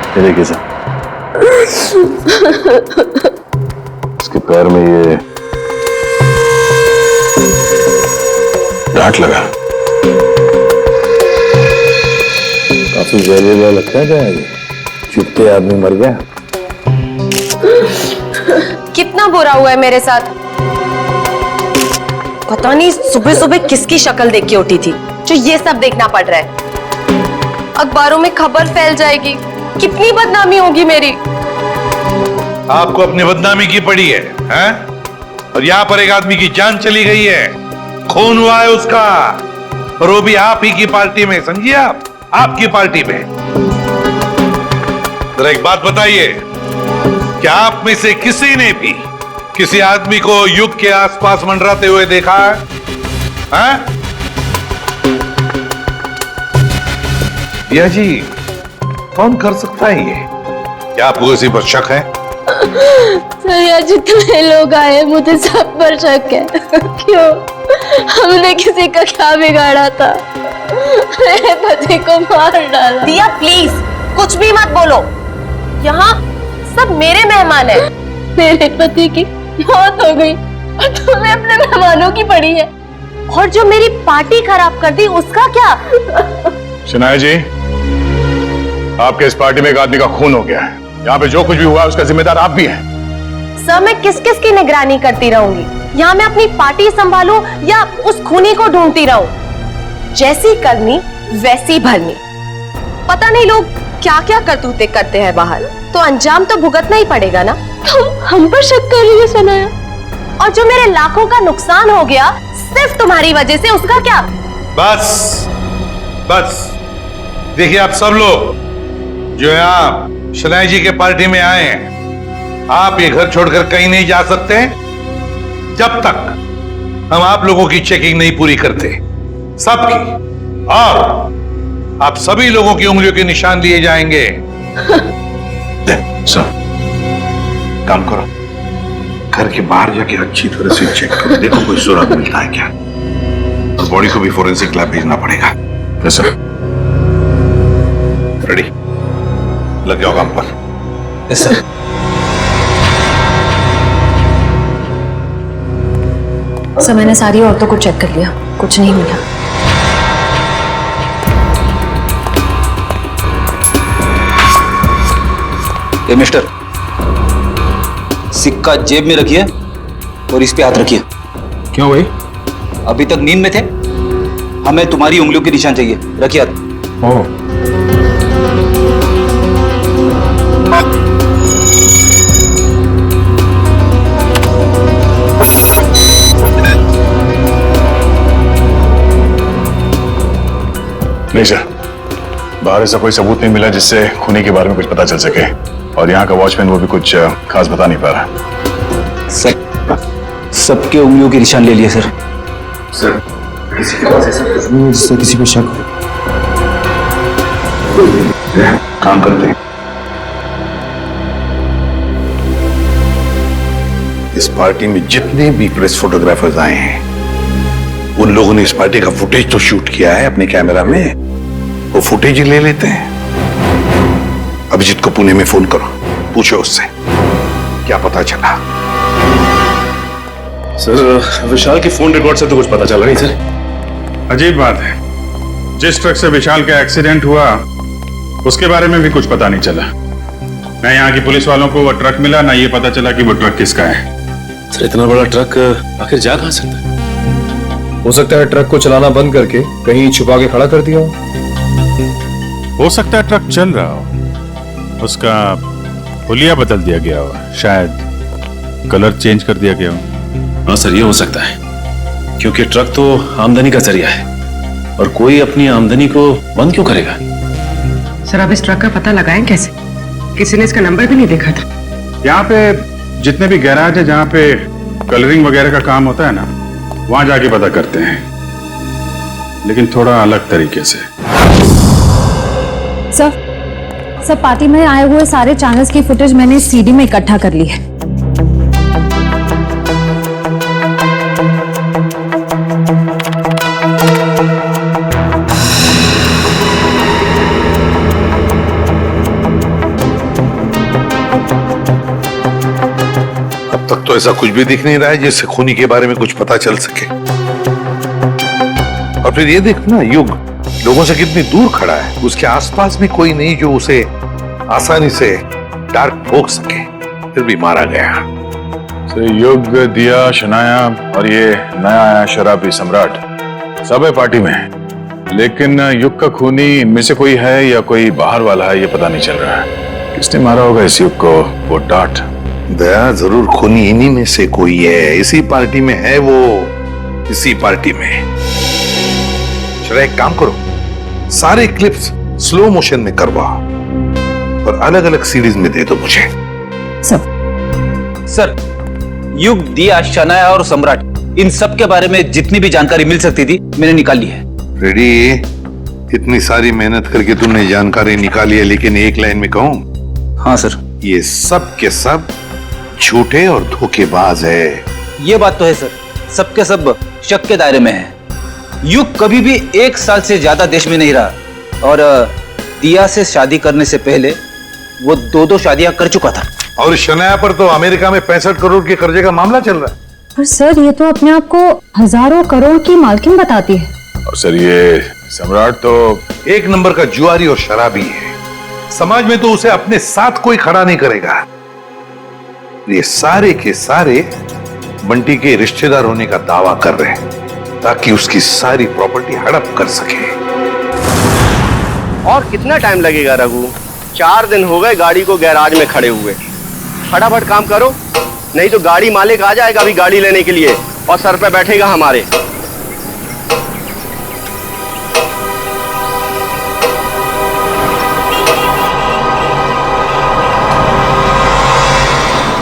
ये देखिए सर, इसके पैर में ये डांट लगा। काफी जहरीला लगता है क्या ये? चुपते आदमी मर गया। कितना बुरा हुआ है मेरे साथ। पता नहीं सुबह सुबह किसकी शक्ल देख के उठी थी जो ये सब देखना पड़ रहा है। अखबारों में खबर फैल जाएगी, कितनी बदनामी होगी मेरी। आपको अपनी बदनामी की पड़ी है, हैं? और यहाँ पर एक आदमी की जान चली गई है, खून हुआ है उसका, और वो भी आप ही की पार्टी में। समझिए आप, आपकी पार्टी में। जरा एक बात बताइए, क्या आप में से किसी ने भी किसी आदमी को युग के आसपास मंडराते हुए देखा है? हैं? या जी, कौन कर सकता है ये? क्या आपको किसी पर शक है? सर, यहाँ जितने लोग आए मुझे सब पर शक है। क्यों? हमने किसी का क्या बिगाड़ा था? मेरे पति को मार डाला। दिया प्लीज कुछ भी मत बोलो, यहाँ सब मेरे मेहमान हैं। मेरे पति की मौत हो गई और तुम्हें अपने मेहमानों की पड़ी है। और जो मेरी पार्टी खराब कर दी उसका क्या? शनाया जी, आपके इस पार्टी में एक आदमी का खून हो गया है। यहाँ पे जो कुछ भी हुआ उसका जिम्मेदार आप भी हैं। सर, मैं किस किस की निगरानी करती रहूंगी? यहाँ मैं अपनी पार्टी संभालूं या उस खूनी को ढूंढती रहूं? जैसी करनी वैसी भरनी। पता नहीं लोग क्या क्या करतूते करते हैं बाहर, तो अंजाम तो भुगतना ही पड़ेगा ना। तुम हम पर शक कर रही हो सनाया? और जो मेरे लाखों का नुकसान हो गया सिर्फ तुम्हारी वजह से, उसका क्या? बस बस, देखिए आप सब लोग जो यहाँ शनाया जी के पार्टी में आए हैं, आप ये घर छोड़कर कहीं नहीं जा सकते जब तक हम आप लोगों की चेकिंग नहीं पूरी करते, सबकी। और आप सभी लोगों की उंगलियों के निशान लिए जाएंगे। सर, काम करो, घर के बाहर जाके अच्छी तरह से चेक करो, देखो कोई सुराग मिलता है क्या। और बॉडी को भी फोरेंसिक लैब भेजना पड़ेगा। Yes sir. रेडी, लग जाओ काम पर। Yes sir. सर, मैंने सारी औरतों को चेक कर लिया, कुछ नहीं मिला। ए मिस्टर, सिक्का जेब में रखिए और इस पे हाथ रखिए। क्यों भाई? अभी तक नींद में थे, हमें तुम्हारी उंगलियों के निशान चाहिए। रखिए हाथ। ओह, नहीं सर, बाहर ऐसा कोई सबूत नहीं मिला जिससे खूनी के बारे में कुछ पता चल सके। और यहाँ का वॉचमैन वो भी कुछ खास बता नहीं पा रहा। सबके उंगलियों के निशान ले लिए सर। सर, किसी के पास ऐसा कुछ नहीं है जिससे किसी को शक हो। काम करते हैं। इस पार्टी में जितने भी प्रेस फोटोग्राफर्स आए हैं, उन लोगों ने इस पार्टी का फुटेज तो शूट किया है अपने कैमरा में, वो फुटेज ही ले लेते हैं। अभिजीत को पुणे में फोन करो, पूछो उससे क्या पता चला। सर, विशाल के फोन रिकॉर्ड से तो कुछ पता चला नहीं सर। अजीब बात है, जिस ट्रक से विशाल का एक्सीडेंट हुआ उसके बारे में भी कुछ पता नहीं चला। ना यहाँ की पुलिस वालों को वो ट्रक मिला, ना ये पता चला कि वो ट्रक किसका है। सर, इतना बड़ा ट्रक आखिर जा कहां सकता है? हो सकता है ट्रक को चलाना बंद करके कहीं छुपा के खड़ा कर दिया हो सकता है ट्रक चल रहा हो, उसका हुलिया बदल दिया गया हो, शायद कलर चेंज कर दिया गया हो। हाँ सर, ये हो सकता है, क्योंकि ट्रक तो आमदनी का जरिया है और कोई अपनी आमदनी को बंद क्यों करेगा? सर, अब इस ट्रक का पता लगाएं कैसे? किसी ने इसका नंबर भी नहीं देखा था। यहाँ पे जितने भी गैराज है जहाँ पे कलरिंग वगैरह का काम होता है ना, वहां जाके पता करते हैं, लेकिन थोड़ा अलग तरीके से। सर, पार्टी में आए हुए सारे चैनल्स की फुटेज मैंने सीडी में इकट्ठा कर ली है। ऐसा कुछ भी दिख नहीं रहा है जिससे खूनी के बारे में कुछ पता चल सके। और फिर ये देख ना, युग लोगों से कितनी दूर खड़ा है, उसके आसपास भी कोई नहीं जो उसे आसानी से डार्क ठोक सके, फिर भी मारा गया। तो युग, दिया, शनाया और ये नया आया शराबी सम्राट सब है पार्टी में, लेकिन युग का खूनी इनमें से कोई है या कोई बाहर वाला है ये पता नहीं चल रहा है। किसने मारा होगा इस युग को? वो डांट दया, जरूर खूनी इन्हीं में से कोई है, इसी पार्टी में है वो, इसी पार्टी में। चलो एक काम करो, सारे क्लिप्स स्लो मोशन में करवा और अलग अलग सीरीज में दे दो मुझे। सर, युग, दिया, शनाया और सम्राट, इन सब के बारे में जितनी भी जानकारी मिल सकती थी मैंने निकाल ली है। रेडी? इतनी सारी मेहनत करके तुमने जानकारी निकाली है, लेकिन एक लाइन में कहूं? हाँ सर। ये सब के सब झूठे और धोखेबाज है। ये बात तो है सर, सबके सब शक के दायरे में है। युग कभी भी 1 साल से ज्यादा देश में नहीं रहा और दिया से शादी करने से पहले वो 2 शादियां कर चुका था। और शनाया पर तो अमेरिका में 65 करोड़ के कर्जे का मामला चल रहा है। पर सर, ये तो अपने आप को हजारों करोड़ की मालकिन बताती है। और सर ये सम्राट तो एक नंबर का जुआरी और शराबी है, समाज में तो उसे अपने साथ कोई खड़ा नहीं करेगा। ये सारे के सारे बंटी के रिश्तेदार होने का दावा कर रहे हैं ताकि उसकी सारी प्रॉपर्टी हड़प कर सके। और कितना टाइम लगेगा रघु? 4 दिन हो गए गाड़ी को गैराज में खड़े हुए। फटाफट काम करो, नहीं तो गाड़ी मालिक आ जाएगा अभी गाड़ी लेने के लिए और सर पे बैठेगा हमारे।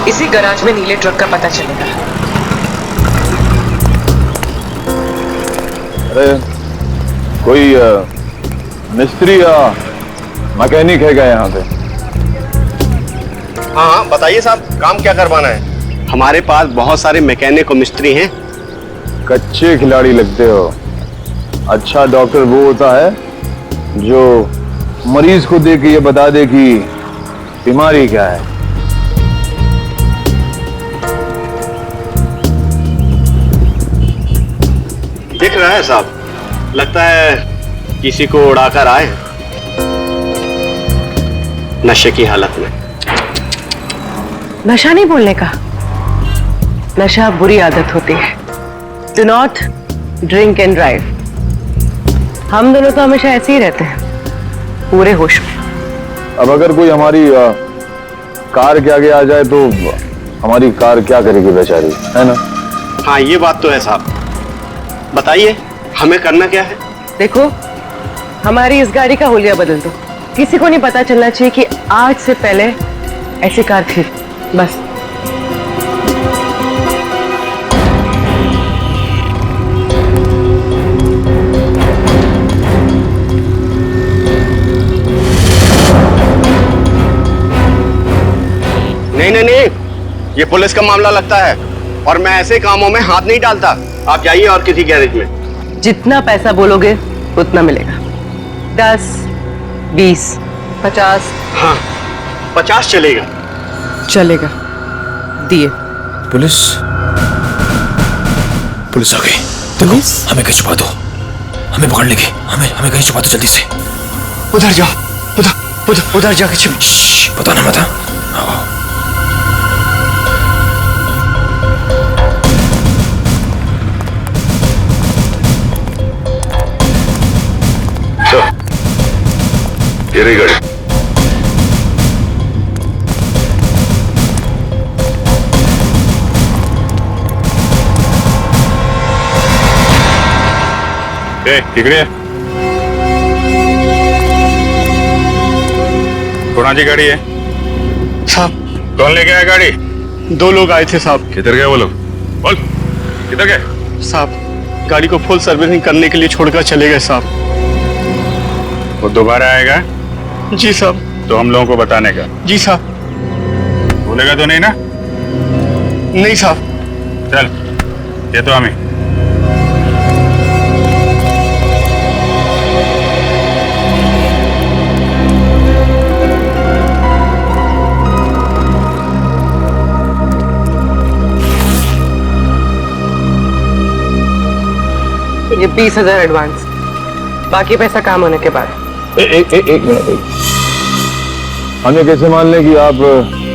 इसी गैराज में नीले ट्रक का पता चलेगा। अरे कोई मिस्त्री या मैकेनिक है क्या यहाँ पे? हाँ हाँ बताइए साहब, काम क्या करवाना है? हमारे पास बहुत सारे मैकेनिक और मिस्त्री हैं। कच्चे खिलाड़ी लगते हो। अच्छा डॉक्टर वो होता है जो मरीज को देख के ये बता दे कि बीमारी क्या है। दिख रहा है साहब, लगता है किसी को उड़ाकर आए हैं नशे की हालत में। नशा नहीं बोलने का, नशा बुरी आदत होती है। Do not drink and drive. हम दोनों तो हमेशा ऐसे ही रहते हैं, पूरे होश में। अब अगर कोई हमारी कार के आगे आ जाए तो हमारी कार क्या करेगी बेचारी, है ना? हाँ ये बात तो है साहब। बताइए हमें करना क्या है? देखो, हमारी इस गाड़ी का हुलिया बदल दो। किसी को नहीं पता चलना चाहिए कि आज से पहले ऐसी कार थी, बस। नहीं नहीं नहीं, ये पुलिस का मामला लगता है और मैं ऐसे कामों में हाथ नहीं डालता। आप जाइए और किसी गैरेज में। जितना पैसा बोलोगे उतना मिलेगा। 10, 20, 50। हाँ 50 चलेगा। चलेगा, दिए। पुलिस आ गई। देखो, हमें कहीं छुपा दो, हमें पकड़ लेगी। हमें कहीं छुपा दो जल्दी से। उधर जाओ, उधर जाके छिप। पता ना मत। ये रही गाड़ी। ठीक है, कौन जी गाड़ी है? साहब कौन लेके आया गाड़ी? 2 लोग आए थे साहब। किधर गए वो लोग? बोल, किधर गए? साहब गाड़ी को फुल सर्विसिंग करने के लिए छोड़कर चले गए साहब। वो दोबारा आएगा जी साहब। तो हम लोगों को बताने का। जी साहब। भूलेगा तो नहीं ना? नहीं साहब। चल, ये तो हमें। 20,000 एडवांस, बाकी पैसा काम होने के बाद। एक मिनट, हमें कैसे मान लें कि आप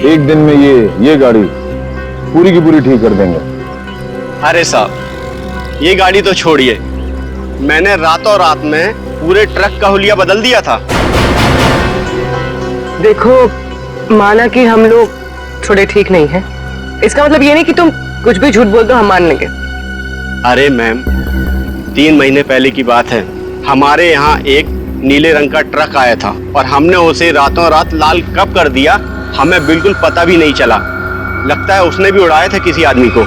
एक दिन में ये गाड़ी पूरी की पूरी ठीक कर देंगे? अरे साहब, ये गाड़ी तो छोड़िए, मैंने रातों रात में पूरे ट्रक का हुलिया बदल दिया था। देखो, माना कि हम लोग थोड़े ठीक नहीं हैं, इसका मतलब ये नहीं कि तुम कुछ भी झूठ बोल दो हम मान लेंगे। अरे मैम, 3 महीने पहले की बात है, हमारे यहाँ एक नीले रंग का ट्रक आया था और हमने उसे रातों रात लाल कब कर दिया हमें बिल्कुल पता भी नहीं चला। लगता है उसने भी उड़ाया था किसी आदमी को।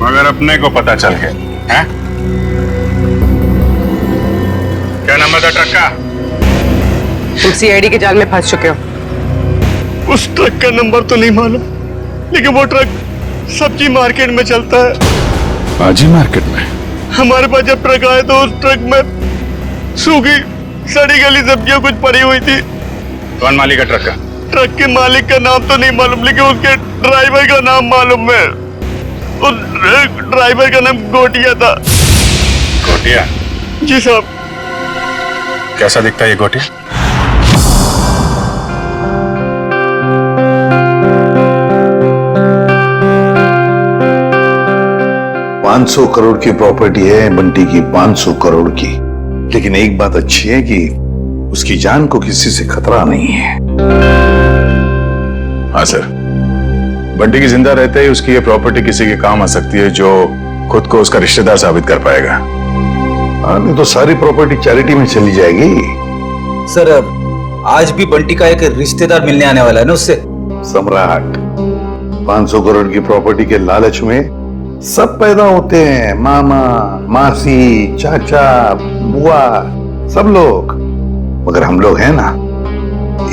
मगर अपने को पता चल गया है? क्या नंबर था ट्रक का? तुम सीआईडी के जाल में फंस चुके हो। उस ट्रक का नंबर तो नहीं मालूम, लेकिन वो ट्रक सब्जी मार्केट में चलता है। सब्जी मार्केट में? हमारे पास जब ट्रक आया तो उस ट्रक में सूखी सड़ी गली सब्जियां कुछ पड़ी हुई थी। कौन मालिक है ट्रक का? ट्रक के मालिक का नाम तो नहीं मालूम, लेकिन उसके ड्राइवर का नाम मालूम है। उस ड्राइवर का नाम गोटिया था। गोटिया? जी साहब। कैसा दिखता है ये गोटिया? $500 करोड़ की प्रॉपर्टी है बंटी की, 500 करोड़ की। लेकिन एक बात अच्छी है कि उसकी जान को किसी से खतरा नहीं है। हाँ सर, बंटी की जिंदा रहते ही उसकी ये प्रॉपर्टी किसी के काम आ सकती है जो खुद को उसका रिश्तेदार साबित कर पाएगा। हाँ, नहीं तो सारी प्रॉपर्टी चैरिटी में चली जाएगी। सर, आज भी बंटी का एक रिश्तेदार मिलने आने वाला है ना उससे। सम्राट, 500 करोड़ की प्रॉपर्टी के लालच में सब पैदा होते हैं, मामा, मासी, चाचा, बुआ, सब लोग। मगर हम लोग हैं ना,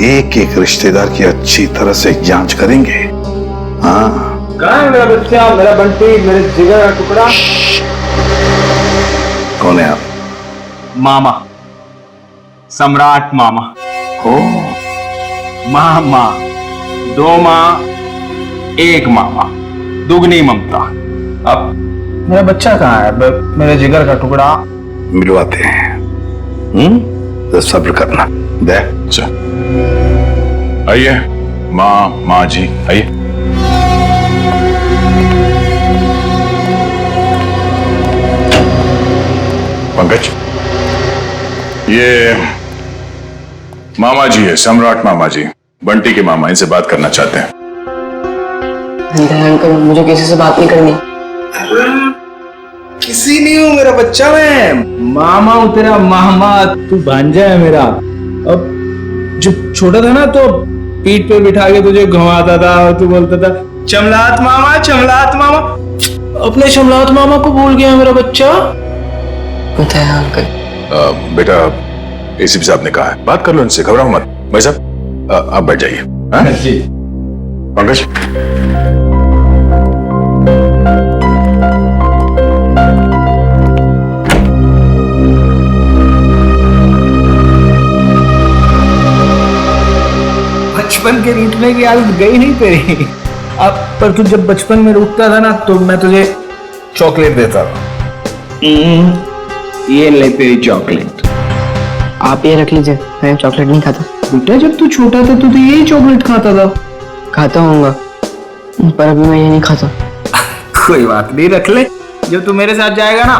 एक एक रिश्तेदार की अच्छी तरह से जांच करेंगे। हाँ। कहाँ है मेरा बच्चा, मेरा बंटी, मेरे जिगर का टुकड़ा? कौन है आप? मामा, सम्राट मामा। ओ, मामा, 2 माँ, 1 मामा, दुगनी ममता। अब मेरा बच्चा कहाँ है, मेरे जिगर का टुकड़ा? मिलवाते हैं। तो सब्र करना। दे अच्छा, आइए माँ जी, आइए। पंकज, ये मामा जी है, सम्राट मामा जी, बंटी के मामा, इनसे बात करना चाहते हैं। अंकल, मुझे किसी से बात नहीं करनी। किसी नहीं हूँ मेरा बच्चा, मैं मामा हूँ तेरा मामा, तू भांजा है मेरा। अब जब छोटा था ना तो पीठ पे बिठा के तुझे घुमाता था और तू बोलता था चमलात मामा, चमलात मामा। अपने चमलात मामा को भूल गया मेरा बच्चा। पता है अंकल। बेटा, एसीपी साहब ने कहा है, बात कर लो इनसे, घबराओ मत। भाई साहब, आप बैठ जाइए। हाँ? जी। पंकज, बचपन के रूठने की आदत गई नहीं तेरी। अब पर तू जब बचपन में रूठता था ना तो मैं तुझे चॉकलेट देता था। ये ले तेरी चॉकलेट। आप ये रख लीजिए, मैं चॉकलेट नहीं खाता। बेटा, जब तू छोटा था तो यही चॉकलेट खाता था। खाता हूँगा, पर अभी मैं ये नहीं खाता। कोई बात नहीं, रख ले। जब तू मेरे साथ जाएगा ना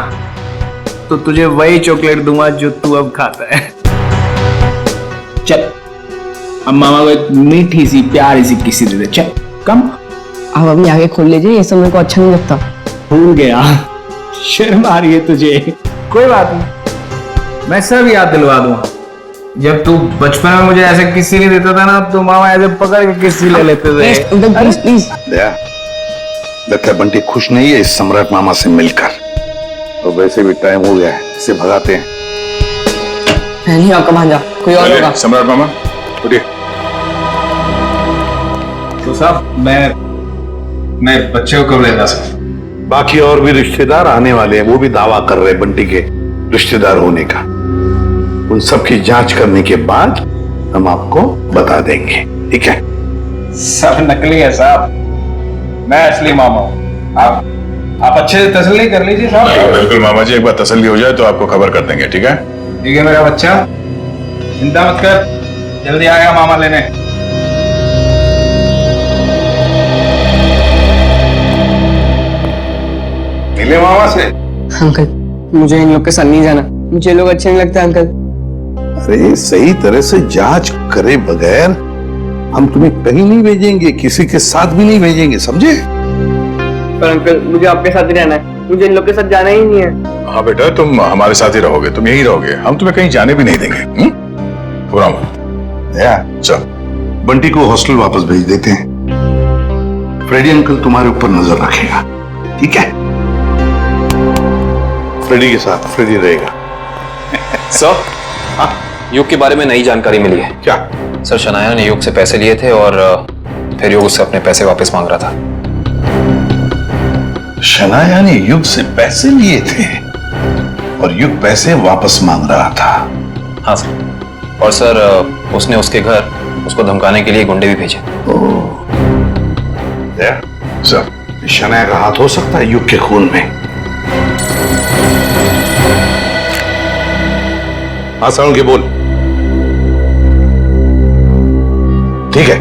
तो तुझे वही चॉकलेट दूंगा जो तू अब खाता है। चल, अब मामा को एक मीठी सी प्यारी सी किसी दे दे। चल, कम। आप अभी आगे खोल लीजिए, ये सब मेरे को अच्छा नहीं लगता। भूल गया, शर्म आ रही है तुझे। कोई बात नहीं, मैं सब याद दिलवा दूंगा। जब तू बचपन में मुझे ऐसे किसी नहीं देता था ना तो मामा ऐसे पकड़ के किसी ले लेते थे। Please please. लगता है बंटी खुश नहीं है इस सम्राट मामा से मिलकर। तो वैसे भी टाइम हो गया है, इसे भगाते हैं। मैं नहीं आपका भांजा, कोई और होगा। सम्राट मामा, उठिए। तो साहब, मैं बच्चे को कब ले जा सकता? बाकी और भी रिश्तेदार आने वाले हैं, वो भी दावा कर रहे हैं बंटी के रिश्तेदार होने का। उन सब की जांच करने के बाद हम आपको बता देंगे, ठीक है? सब नकली है साहब, मैं असली मामा हूँ। आप अच्छे से तसल्ली कर लीजिए साहब। बिल्कुल मामा जी, एक बार तसल्ली हो जाए तो आपको खबर कर देंगे, ठीक है? ठीक है मेरा बच्चा, चिंता मत कर, जल्दी आएगा मामा लेने। मिले मामा से? अंकल मुझे इन लोग के साथ नहीं जाना, मुझे लोग अच्छे नहीं लगते अंकल। अरे सही तरह से जांच करे बगैर हम तुम्हें कहीं नहीं भेजेंगे, किसी के साथ भी नहीं भेजेंगे, समझे? पर अंकल मुझे आपके साथ ही रहना है, मुझे इन लोग के साथ जाना ही नहीं है। हाँ बेटा, तुम हमारे साथ ही रहोगे, तुम यही रहोगे, हम तुम्हें कहीं जाने भी नहीं देंगे। पूरा चल, बंटी को हॉस्टल वापस भेज देते हैं। फ्रेडी अंकल तुम्हारे ऊपर नजर रखेगा, ठीक है? फ्रेडी के साथ फ्रेडी रहेगा। सर, युग के बारे में नई जानकारी मिली है। क्या? सर, शनाया ने युग से पैसे लिए थे और फिर युग उससे अपने पैसे वापस मांग रहा था। शनाया ने युग से पैसे लिए थे और युग पैसे वापस मांग रहा था? हाँ सर, और सर उसने उसके घर उसको धमकाने के लिए गुंडे भी भेजे। सर, शनाया का हाथ हो सकता है युग के खून में। हाँ साउंड के बोल। ठीक है,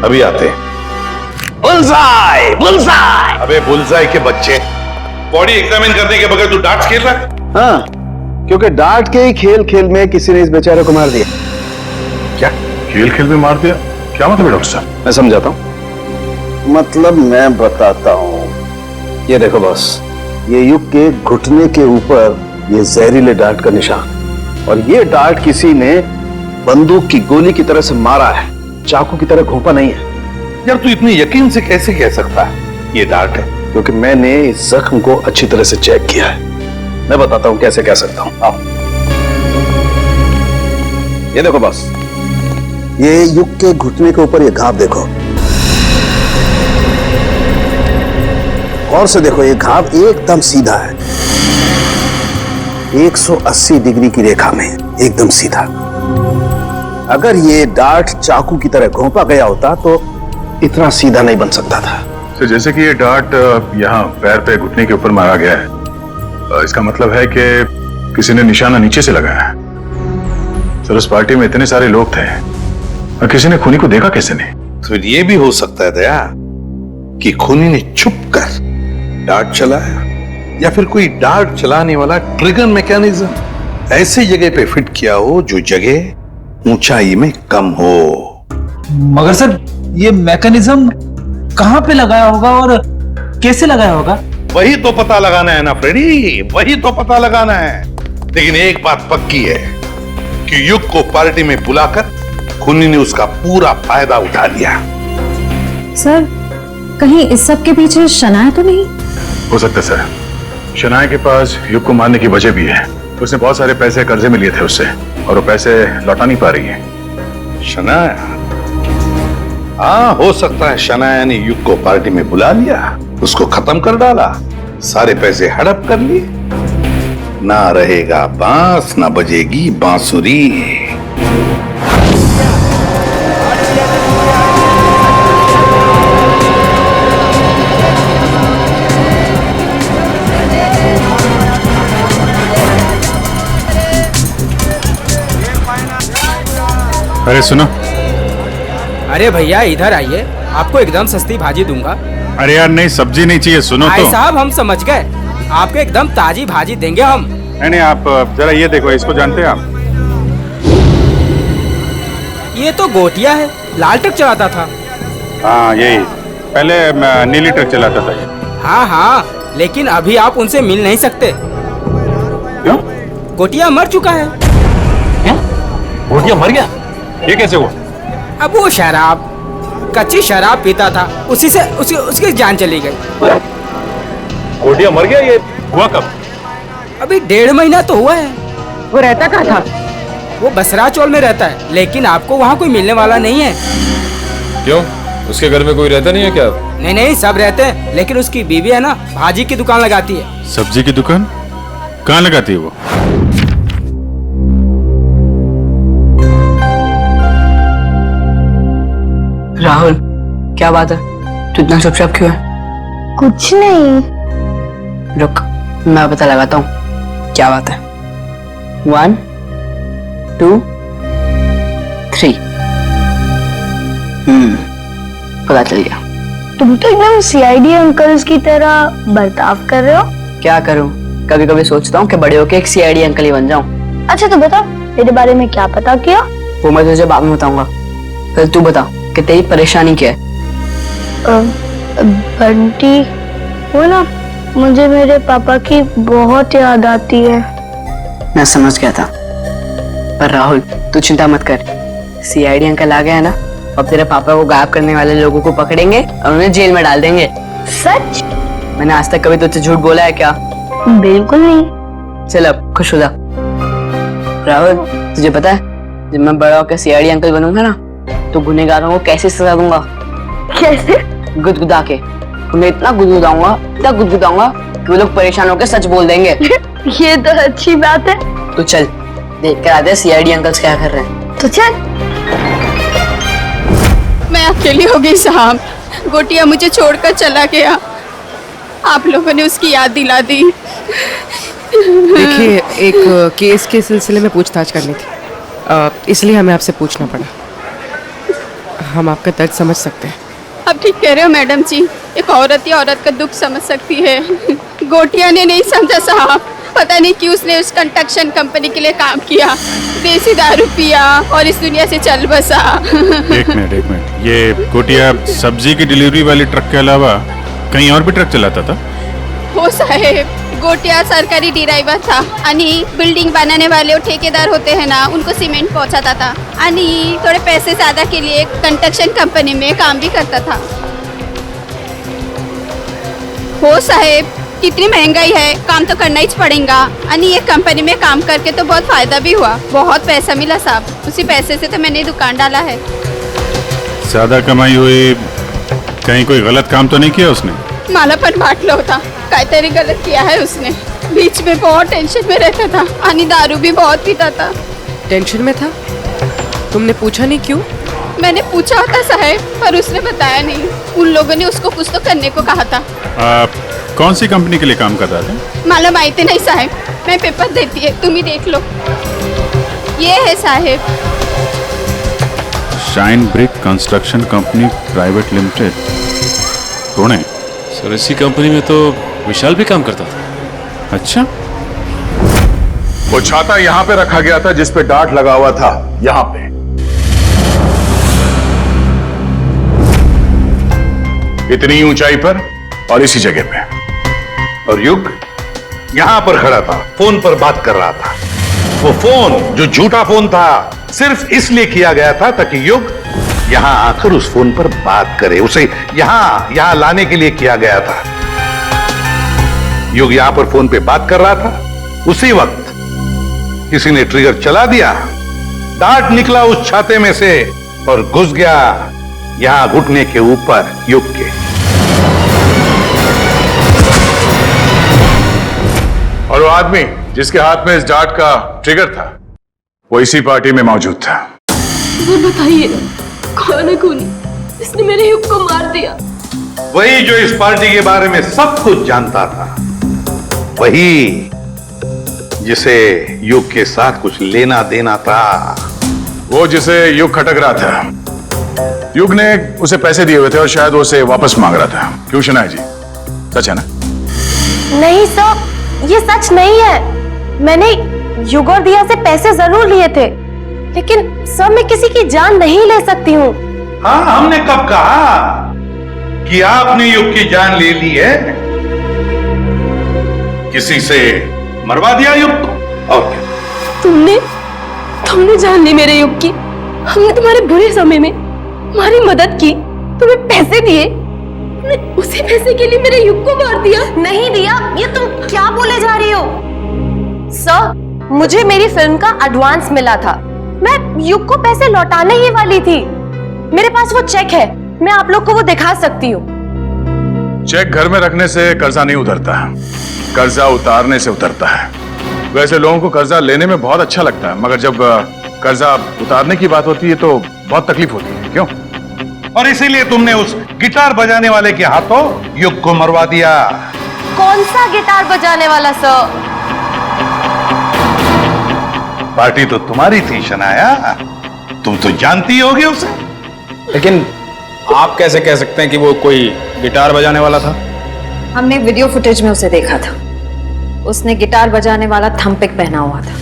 अभी आते हैं। Bullseye, bullseye. अबे बुलसाई के बच्चे, बॉडी एग्जामिन करने के बगैर तू डार्ट्स खेल रहा है? हाँ, क्योंकि डार्ट के ही खेल खेल में किसी ने इस बेचारे को मार दिया। क्या खेल खेल में मार दिया? क्या मतलब है डॉक्टर साहब? मैं समझाता हूँ। मतलब मैं बताता हूँ। ये देखो बॉस, ये युग के घुटने के ऊपर ये जहरीले डार्ट का निशान, और ये डार्ट किसी ने बंदूक की गोली की तरह से मारा है, चाकू की तरह घोंपा नहीं है। यार तू इतने यकीन से कैसे कह सकता है ये डार्ट है? क्योंकि मैंने इस जख्म को अच्छी तरह से चेक किया है। मैं बताता हूं कैसे कह सकता हूं। आओ, ये देखो बॉस, ये युग के घुटने के ऊपर ये घाव देखो, और से देखो ये घाव एकदम सीधा है, 180 डिग्री की रेखा में एकदम सीधा। अगर ये डार्ट चाकू की तरह घोंपा गया होता तो इतना सीधा नहीं बन सकता था। तो जैसे कि ये डार्ट यहाँ पैर पे घुटने के ऊपर मारा गया है, इसका मतलब है कि किसी ने निशाना नीचे से लगाया है। सर, उस पार्टी में इतने सारे लोग थे और किसी ने खूनी को देखा कैसे नहीं? तो ये भी हो सकता है दया कि खूनी ने छुप कर डार्ट चलाया, या फिर कोई डार्ट चलाने वाला ट्रिगर मैकेनिज्म ऐसी जगह पे फिट किया हो जो जगह ऊंचाई में कम हो। मगर सर, ये मैकेनिज्म कहाँ पे लगाया होगा और कैसे लगाया होगा? वही तो पता लगाना है ना फ्रेडी, वही तो पता लगाना है। लेकिन एक बात पक्की है कि युग को पार्टी में बुलाकर खूनी ने उसका पूरा फायदा उठा लिया। सर, कहीं इस सब के पीछे शनाया तो नहीं? हो सकता है सर, शनाया के पास युग को मारने की वजह भी है। उसने बहुत सारे पैसे कर्जे में लिए थे उससे, और वो पैसे लौटा नहीं पा रही है। शनाया? हाँ, हो सकता है शनाया ने युग को पार्टी में बुला लिया, उसको खत्म कर डाला, सारे पैसे हड़प कर लिए। ना रहेगा बांस, ना बजेगी बांसुरी। अरे सुनो। अरे भैया इधर आइए, आपको एकदम सस्ती भाजी दूंगा। अरे यार नहीं, सब्जी नहीं चाहिए, सुनो भाई तो। साहब, हम समझ गए, आपको एकदम ताजी भाजी देंगे हम। नहीं, आप जरा ये देखो, इसको जानते हैं आप? ये तो गोटिया है, लाल ट्रक चलाता था। हाँ यही, पहले नीली ट्रक चलाता था ये। हाँ हाँ, लेकिन अभी आप उनसे मिल नहीं सकते। क्यों? गोटिया मर चुका है। गोटिया मर गया? ये कैसे हुआ? अब वो शराब, कच्ची शराब पीता था, उसी से उसकी जान चली गई। गोटिया मर गया? ये हुआ कब? अभी 1.5 महीना तो हुआ है। वो रहता कहाँ था? वो बसरा चौल में रहता है, लेकिन आपको वहाँ कोई मिलने वाला नहीं है। क्यों, उसके घर में कोई रहता नहीं है क्या? नहीं नहीं, सब रहते हैं, लेकिन उसकी बीवी है ना, भाजी की दुकान लगाती है। सब्जी की दुकान कहाँ लगाती है वो? राहुल, क्या बात है? तू इतना चुपचाप क्यों है? कुछ नहीं। रुक, मैं पता लगाता हूँ क्या बात है। 1 2 3। पता चल गया। तुम तो एकदम सीआईडी अंकल्स की तरह बर्ताव कर रहे हो। क्या करूं, कभी कभी सोचता हूँ कि बड़े होके एक सीआईडी अंकल ही बन जाऊं। अच्छा तो बता, मेरे बारे में क्या पता किया? वो मैं तुझे बाद में बताऊंगा। पहले तू बता कि तेरी परेशानी क्या है। बंटी, वो ना, मुझे मेरे पापा की बहुत याद आती है। मैं समझ गया था, पर राहुल तू चिंता मत कर। सीआईडी अंकल आ गए हैं ना, अब तेरे पापा को गायब करने वाले लोगों को पकड़ेंगे और उन्हें जेल में डाल देंगे। सच? मैंने आज तक कभी तुझसे झूठ बोला है क्या? बिल्कुल नहीं। चल अब खुश हो जा। राहुल तुझे पता है, जब मैं बड़ा होकर सीआईडी अंकल बनूंगा ना, तो गुनहगारों को कैसे सजा दूंगा? कैसे? गुदगुदा के। उन्हें इतना गुदगुदाऊंगा कि वो लोग परेशान होकर सच बोल देंगे। ये तो अच्छी बात है। तो चल देख कर आते हैं सीआईडी अंकल्स क्या कर रहे हैं। तो चल। मैं अकेली हो गई साहब, गोटिया मुझे छोड़कर चला गया। आप लोगों ने उसकी याद दिला दी। देखिए, एक केस के सिलसिले में पूछताछ करनी थी, इसलिए हमें आपसे पूछना पड़ा। हम आपका दर्द समझ सकते हैं। अब ठीक कह रहे हो मैडम जी, एक औरत ही औरत का दुख समझ सकती है। गोटिया ने नहीं समझा साहब, पता नहीं क्यों उसने उस कंस्ट्रक्शन कंपनी के लिए काम किया, देसी दारू पिया और इस दुनिया से चल बसा। एक मिनट, ये गोटिया सब्जी की डिलीवरी वाली ट्रक के अलावा कहीं और भी ट्रक चलाता था? हो साहेब, गोटिया सरकारी ड्राइवर था आणि बिल्डिंग बनाने वाले और ठेकेदार होते हैं ना, उनको सीमेंट पहुंचाता था आणि थोड़े पैसे ज्यादा के लिए कंस्ट्रक्शन कंपनी में काम भी करता था। हो साहेब, कितनी महंगाई है, काम तो करना ही पड़ेगा। आणि ये कंपनी में काम करके तो बहुत फायदा भी हुआ, बहुत पैसा मिला साहब। उसी पैसे से तो मैंने दुकान डाला है। ज्यादा कमाई हुई, कहीं कोई गलत काम तो नहीं किया उसने? मला पण वाटलं होता काहीतरी गलत किया है उसने। बीच में बहुत टेंशन में रहता था आणि दारू भी बहुत पीता था। टेंशन में था? तुमने पूछा नहीं क्यों? मैंने पूछा होता साहब, पर उसने बताया नहीं। उन लोगों ने उसको कुछ तो करने को कहा था। कौन सी कंपनी के लिए काम कर रहा था? मला माहिती नहीं साहब, मैं पेपर देती है, तुम ही देख लो। ये है साहब, shine brick construction company private limited. कौन है सर? इसी कंपनी में तो विशाल भी काम करता था। अच्छा, वो छाता यहां पे रखा गया था जिस पे डार्ट लगा हुआ था, यहां पे। इतनी ऊंचाई पर और इसी जगह पे। और युग यहां पर खड़ा था, फोन पर बात कर रहा था। वो फोन जो झूठा फोन था, सिर्फ इसलिए किया गया था ताकि युग यहां आकर उस फोन पर बात करे। उसे यहां लाने के लिए किया गया था। युग यहां पर फोन पे बात कर रहा था, उसी वक्त किसी ने ट्रिगर चला दिया, डार्ट निकला उस छाते में से और घुस गया यहां घुटने के ऊपर युग के। और वो आदमी जिसके हाथ में इस डार्ट का ट्रिगर था, वो इसी पार्टी में मौजूद था। वो बताइए ना, कौन है खूनी? इसने मेरे युग को मार दिया। वही जो इस पार्टी के बारे में सब कुछ जानता था, वही जिसे युग के साथ कुछ लेना देना था। वो जिसे युग खटक रहा था, युग ने उसे पैसे दिए हुए थे और शायद वो उसे वापस मांग रहा था। क्यों शनाया जी, सच है ना? नहीं सर, ये सच नहीं है। मैंने युग और दिया से पैसे जरूर लिए थे, लेकिन सर मैं किसी की जान नहीं ले सकती हूँ। हाँ, हमने कब कहा कि आपने युग की जान ले ली है? किसी से मरवा दिया युग को, और क्या? तुमने जान ली मेरे युग की। हमने तुम्हारे बुरे समय में तुम्हारी मदद की, तुम्हें पैसे दिए, तुमने उसी पैसे के लिए मेरे युग को मार दिया। नहीं दिया, ये तुम क्या बोले जा रही हो? सर, मुझे मेरी फिल्म का एडवांस मिला था, मैं युग को पैसे लौटाने ही वाली थी। मेरे पास वो चेक है, मैं आप लोग को वो दिखा सकती हूँ। चेक घर में रखने से कर्जा नहीं उतरता, कर्जा उतारने से उतरता है। वैसे लोगों को कर्जा लेने में बहुत अच्छा लगता है, मगर जब कर्जा उतारने की बात होती है तो बहुत तकलीफ होती है। क्यों? और इसीलिए तुमने उस गिटार बजाने वाले के हाथों युग को मरवा दिया। कौन सा गिटार बजाने वाला सर? पार्टी तो तुम्हारी थी शनाया, तुम तो जानती होगी उसे। लेकिन आप कैसे कह सकते हैं कि वो कोई गिटार बजाने वाला था? हमने वीडियो फुटेज में उसे देखा था। उसने गिटार बजाने वाला थंपिक पहना हुआ था।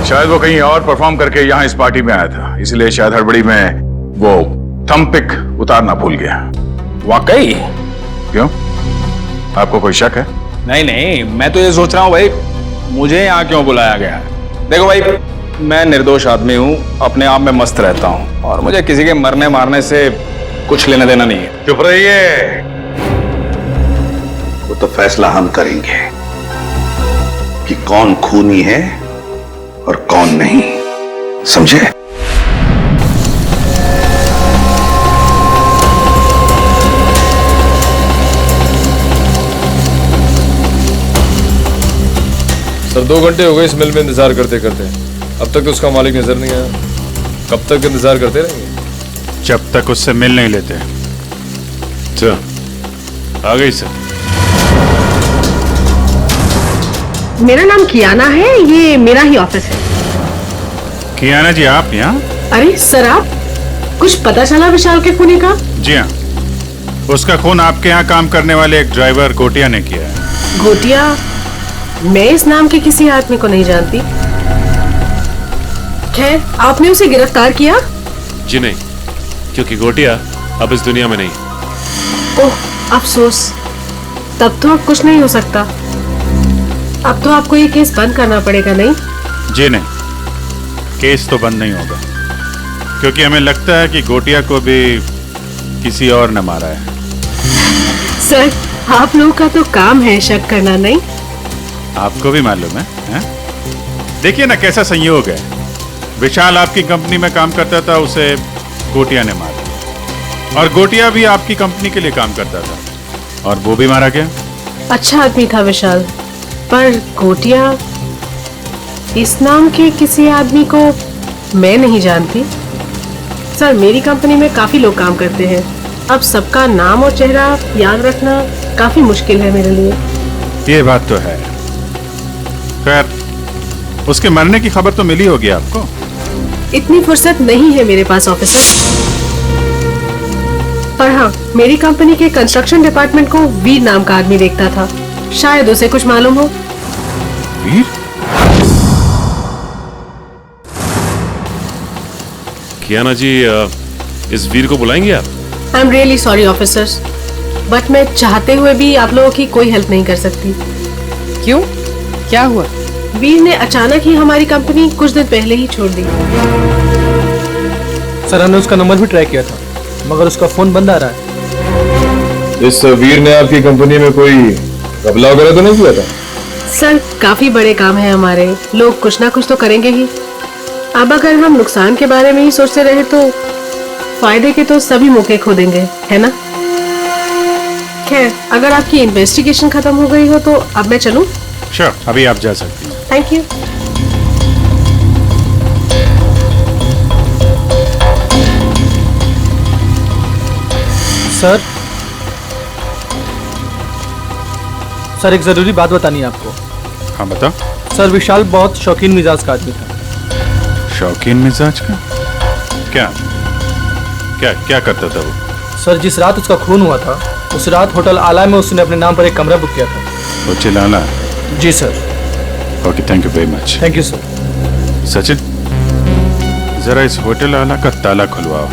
शायद वो कहीं और परफॉर्म करके यहाँ इस पार्टी में आया था, इसलिए शायद हड़बड़ी में वो थंपिक उतारना भूल गया। वाकई? क्यों, आपको कोई शक है? नहीं नहीं, मैं तो ये सोच रहा हूँ भाई, मुझे यहाँ क्यों बुलाया गया है। देखो भाई, मैं निर्दोष आदमी हूँ, अपने आप में मस्त रहता हूँ और मुझे किसी के मरने मारने से कुछ लेना देना नहीं है। चुप रहिए, वो तो फैसला हम करेंगे कि कौन खूनी है और कौन नहीं, समझे? सर 2 घंटे हो गए इस मिल में इंतजार करते करते, अब तक तो उसका मालिक नजर नहीं आया। कब तक इंतजार करते रहेंगे? जब तक उससे मिल नहीं लेते। अच्छा, आ गई सर। मेरा नाम कियाना है, ये मेरा ही ऑफिस है। कियाना जी, आप यहाँ? अरे सर, आप कुछ पता चला विशाल के खूनी का? जी हाँ, उसका खून आपके यहाँ काम करने वाले एक ड्राइवर गोटिया ने किया है। गोटिया? मैं इस नाम के किसी आदमी को नहीं जानती। खैर, आपने उसे गिरफ्तार किया? जी नहीं, क्योंकि गोटिया अब इस दुनिया में नहीं। ओह अफसोस, तब तो अब कुछ नहीं हो सकता। अब तो आपको ये केस बंद करना पड़ेगा, नहीं? जी नहीं, केस तो बंद नहीं होगा, क्योंकि हमें लगता है कि गोटिया को भी किसी और ने मारा है। सर, आप लोगों का तो काम है शक करना, नहीं? आपको भी मालूम है? देखिए ना कैसा संयोग है, विशाल आपकी कंपनी में काम करता था, उसे गोटिया ने मारा, और गोटिया भी आपकी कंपनी के लिए काम करता था और वो भी मारा गया। अच्छा आदमी था विशाल, पर गोटिया इस नाम के किसी आदमी को मैं नहीं जानती। सर, मेरी कंपनी में काफी लोग काम करते हैं, अब सबका नाम और चेहरा याद रखना काफी मुश्किल है मेरे लिए। ये बात तो है। खैर, उसके मरने की खबर तो मिली होगी आपको? इतनी फुर्सत नहीं है मेरे पास ऑफिसर, पर हाँ, मेरी कंपनी के कंस्ट्रक्शन डिपार्टमेंट को वीर नाम का आदमी देखता था, शायद उसे कुछ मालूम हो। वीर? कियाना जी, इस वीर को बुलाएंगे आप? I am really sorry officers, but मैं चाहते हुए भी आप लोगों की कोई हेल्प नहीं कर सकती। क्यों, क्या हुआ? वीर ने अचानक ही हमारी कंपनी कुछ दिन पहले ही छोड़ दी। सर, हमने उसका नंबर भी ट्राई किया था, मगर उसका फोन बंद आ रहा है। इस वीर ने आपकी कंपनी में कोई घपला वगैरह तो नहीं किया था? सर, काफी बड़े काम है हमारे, लोग कुछ ना कुछ तो करेंगे ही। अब अगर हम नुकसान के बारे में ही सोचते रहे तो फायदे के तो सभी मौके खो देंगे, है ना? खैर, अगर आपकी इन्वेस्टिगेशन खत्म हो गई हो तो अब मैं चलूं? श्योर, अभी आप जा सकती हैं। Thank you. सर, एक जरूरी बात बतानी है आपको। हाँ बताओ। सर, विशाल बहुत शौकीन मिजाज का आदमी था। शौकीन मिजाज का? क्या क्या क्या करता था वो? सर, जिस रात उसका खून हुआ था, उस रात होटल आला में उसने अपने नाम पर एक कमरा बुक किया था। होटल आला? जी sir. Okay, thank you very much. Thank you sir. Sachin, जरा इस होटल आला का ताला खुलवाओ,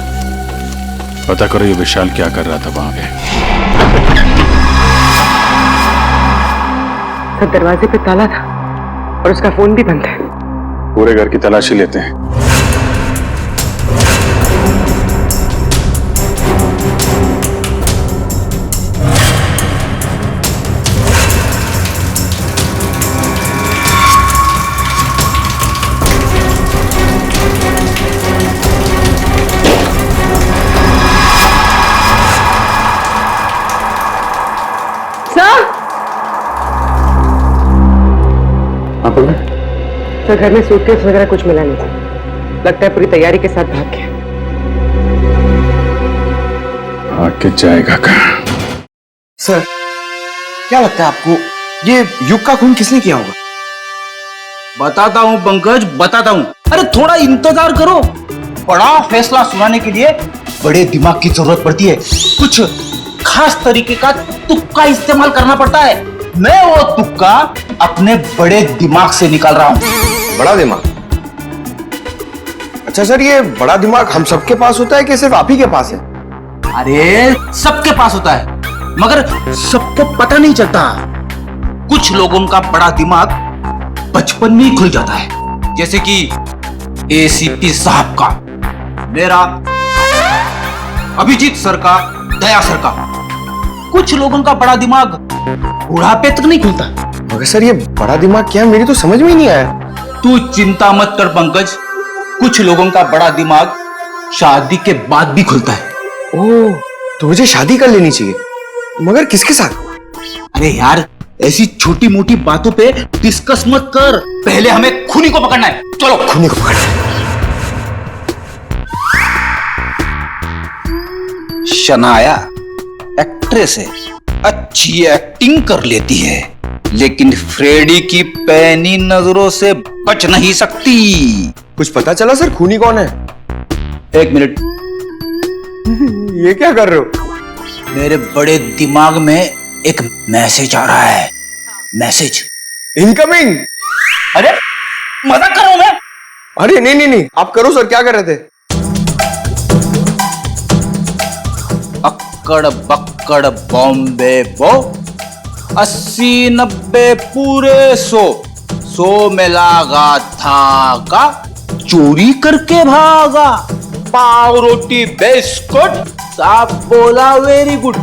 पता करो ये विशाल क्या कर रहा था वहां पे। सर, दरवाजे पे ताला था और उसका फोन भी बंद है। पूरे घर की तलाशी लेते हैं। तो घर में सूटकेस वगैरह कुछ मिला नहीं था। लगता है पूरी तैयारी के साथ भाग गया। आके जाएगा कहाँ? सर, क्या लगता है आपको ये युग का खून किसने किया होगा? बताता हूँ पंकज, बताता हूँ। अरे थोड़ा इंतजार करो। बड़ा फैसला सुनाने के लिए बड़े दिमाग की जरूरत पड़ती है। कुछ खास तरीके का तुक्का इस्तेमाल करना पड़ता है। मैं वो तुक्का अपने बड़े दिमाग से निकाल रहा हूँ। बड़ा दिमाग? अच्छा सर, ये बड़ा दिमाग हम सबके पास होता है कि सिर्फ आप ही के पास है? अरे सबके पास होता है, मगर सबको पता नहीं चलता। कुछ लोगों का बड़ा दिमाग बचपन में ही खुल जाता है, जैसे कि एसीपी साहब का, मेरा, अभिजीत सर का, दया सर का। कुछ लोगों का बड़ा दिमाग बुढ़ापे तक नहीं खुलता। मगर सर, ये बड़ा दिमाग क्या है, मेरी तो समझ में ही नहीं आया। तू चिंता मत कर पंकज, कुछ लोगों का बड़ा दिमाग शादी के बाद भी खुलता है। ओह, तो मुझे शादी कर लेनी चाहिए, मगर किसके साथ? अरे यार, ऐसी छोटी मोटी बातों पे डिस्कस मत कर। पहले हमें खूनी को पकड़ना है। चलो खूनी को पकड़ना है। शनाया एक्ट्रेस है, अच्छी एक्टिंग कर लेती है, लेकिन फ्रेडी की पैनी नजरों से बच नहीं सकती। कुछ पता चला सर, खूनी कौन है? एक मिनट। ये क्या कर रहे हो? मेरे बड़े दिमाग में एक मैसेज आ रहा है। Message incoming. अरे मजाक कर रहा हूं मैं? अरे नहीं, आप करो सर, क्या कर रहे थे? अक्कड़ बक्कड़ बॉम्बे बो, 80-90 पूरे 100 में लागा धागा, चोरी करके भागा, पाव रोटी बिस्कुट, साहब बोला वेरी गुड।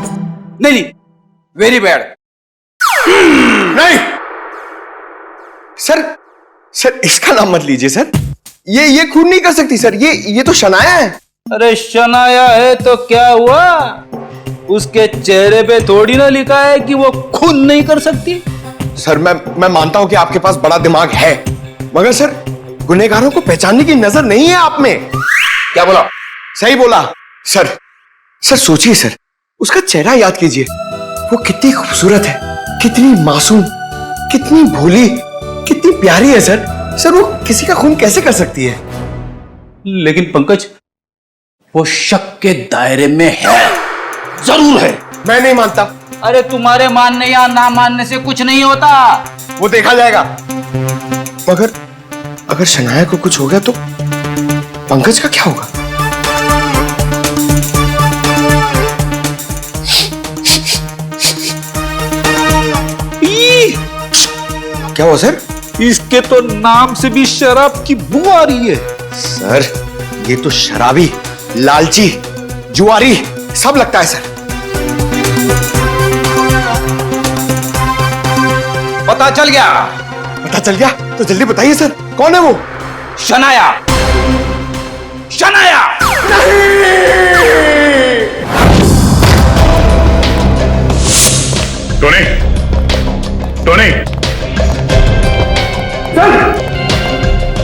नहीं, वेरी बैड। नहीं सर, इसका नाम मत लीजिए सर। ये खून नहीं कर सकती सर, ये तो शनाया है। अरे शनाया है तो क्या हुआ? उसके चेहरे पे थोड़ी ना लिखा है कि वो खून नहीं कर सकती। सर, मैं मानता हूं कि आपके पास बड़ा दिमाग है, मगर सर, गुनहगारों को पहचानने की नजर नहीं है आप में। क्या बोला? सही बोला सर। सोचिए सर, उसका चेहरा याद कीजिए। वो कितनी खूबसूरत है, कितनी मासूम, कितनी भोली, कितनी प्यारी है सर। वो किसी का खून कैसे कर सकती है? लेकिन पंकज, वो शक के दायरे में है, जरूर है। मैं नहीं मानता। अरे तुम्हारे मानने या ना मानने से कुछ नहीं होता, वो देखा जाएगा। मगर अगर शनाया को कुछ हो गया तो पंकज का क्या होगा? क्या हुआ सर? इसके तो नाम से भी शराब की बू आ रही है। सर, ये तो शराबी, लालची, जुआरी सब लगता है सर। पता चल गया? पता चल गया तो जल्दी बताइए सर, कौन है वो? Shanaya. Shanaya Tony, Tony,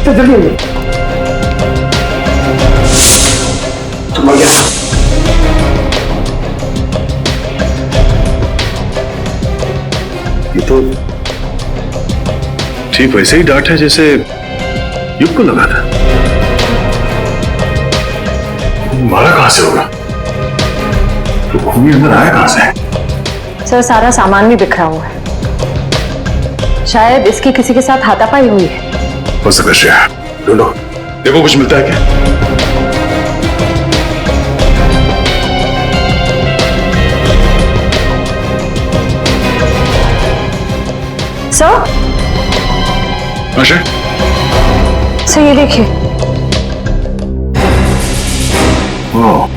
sir जल्दी। तो मर गया। ये तो ठीक वैसे ही डांट है जैसे युग को लगा था। मारा कहां से होगा? तो खूनी अंदर आया कहां से? सर, सारा सामान भी बिखरा हुआ है, शायद इसकी किसी के साथ हाथापाई हुई है। हो सकता है श्रेया, ढूंढो, देखो कुछ मिलता है क्या? सर, सर ये देखिए। ओह,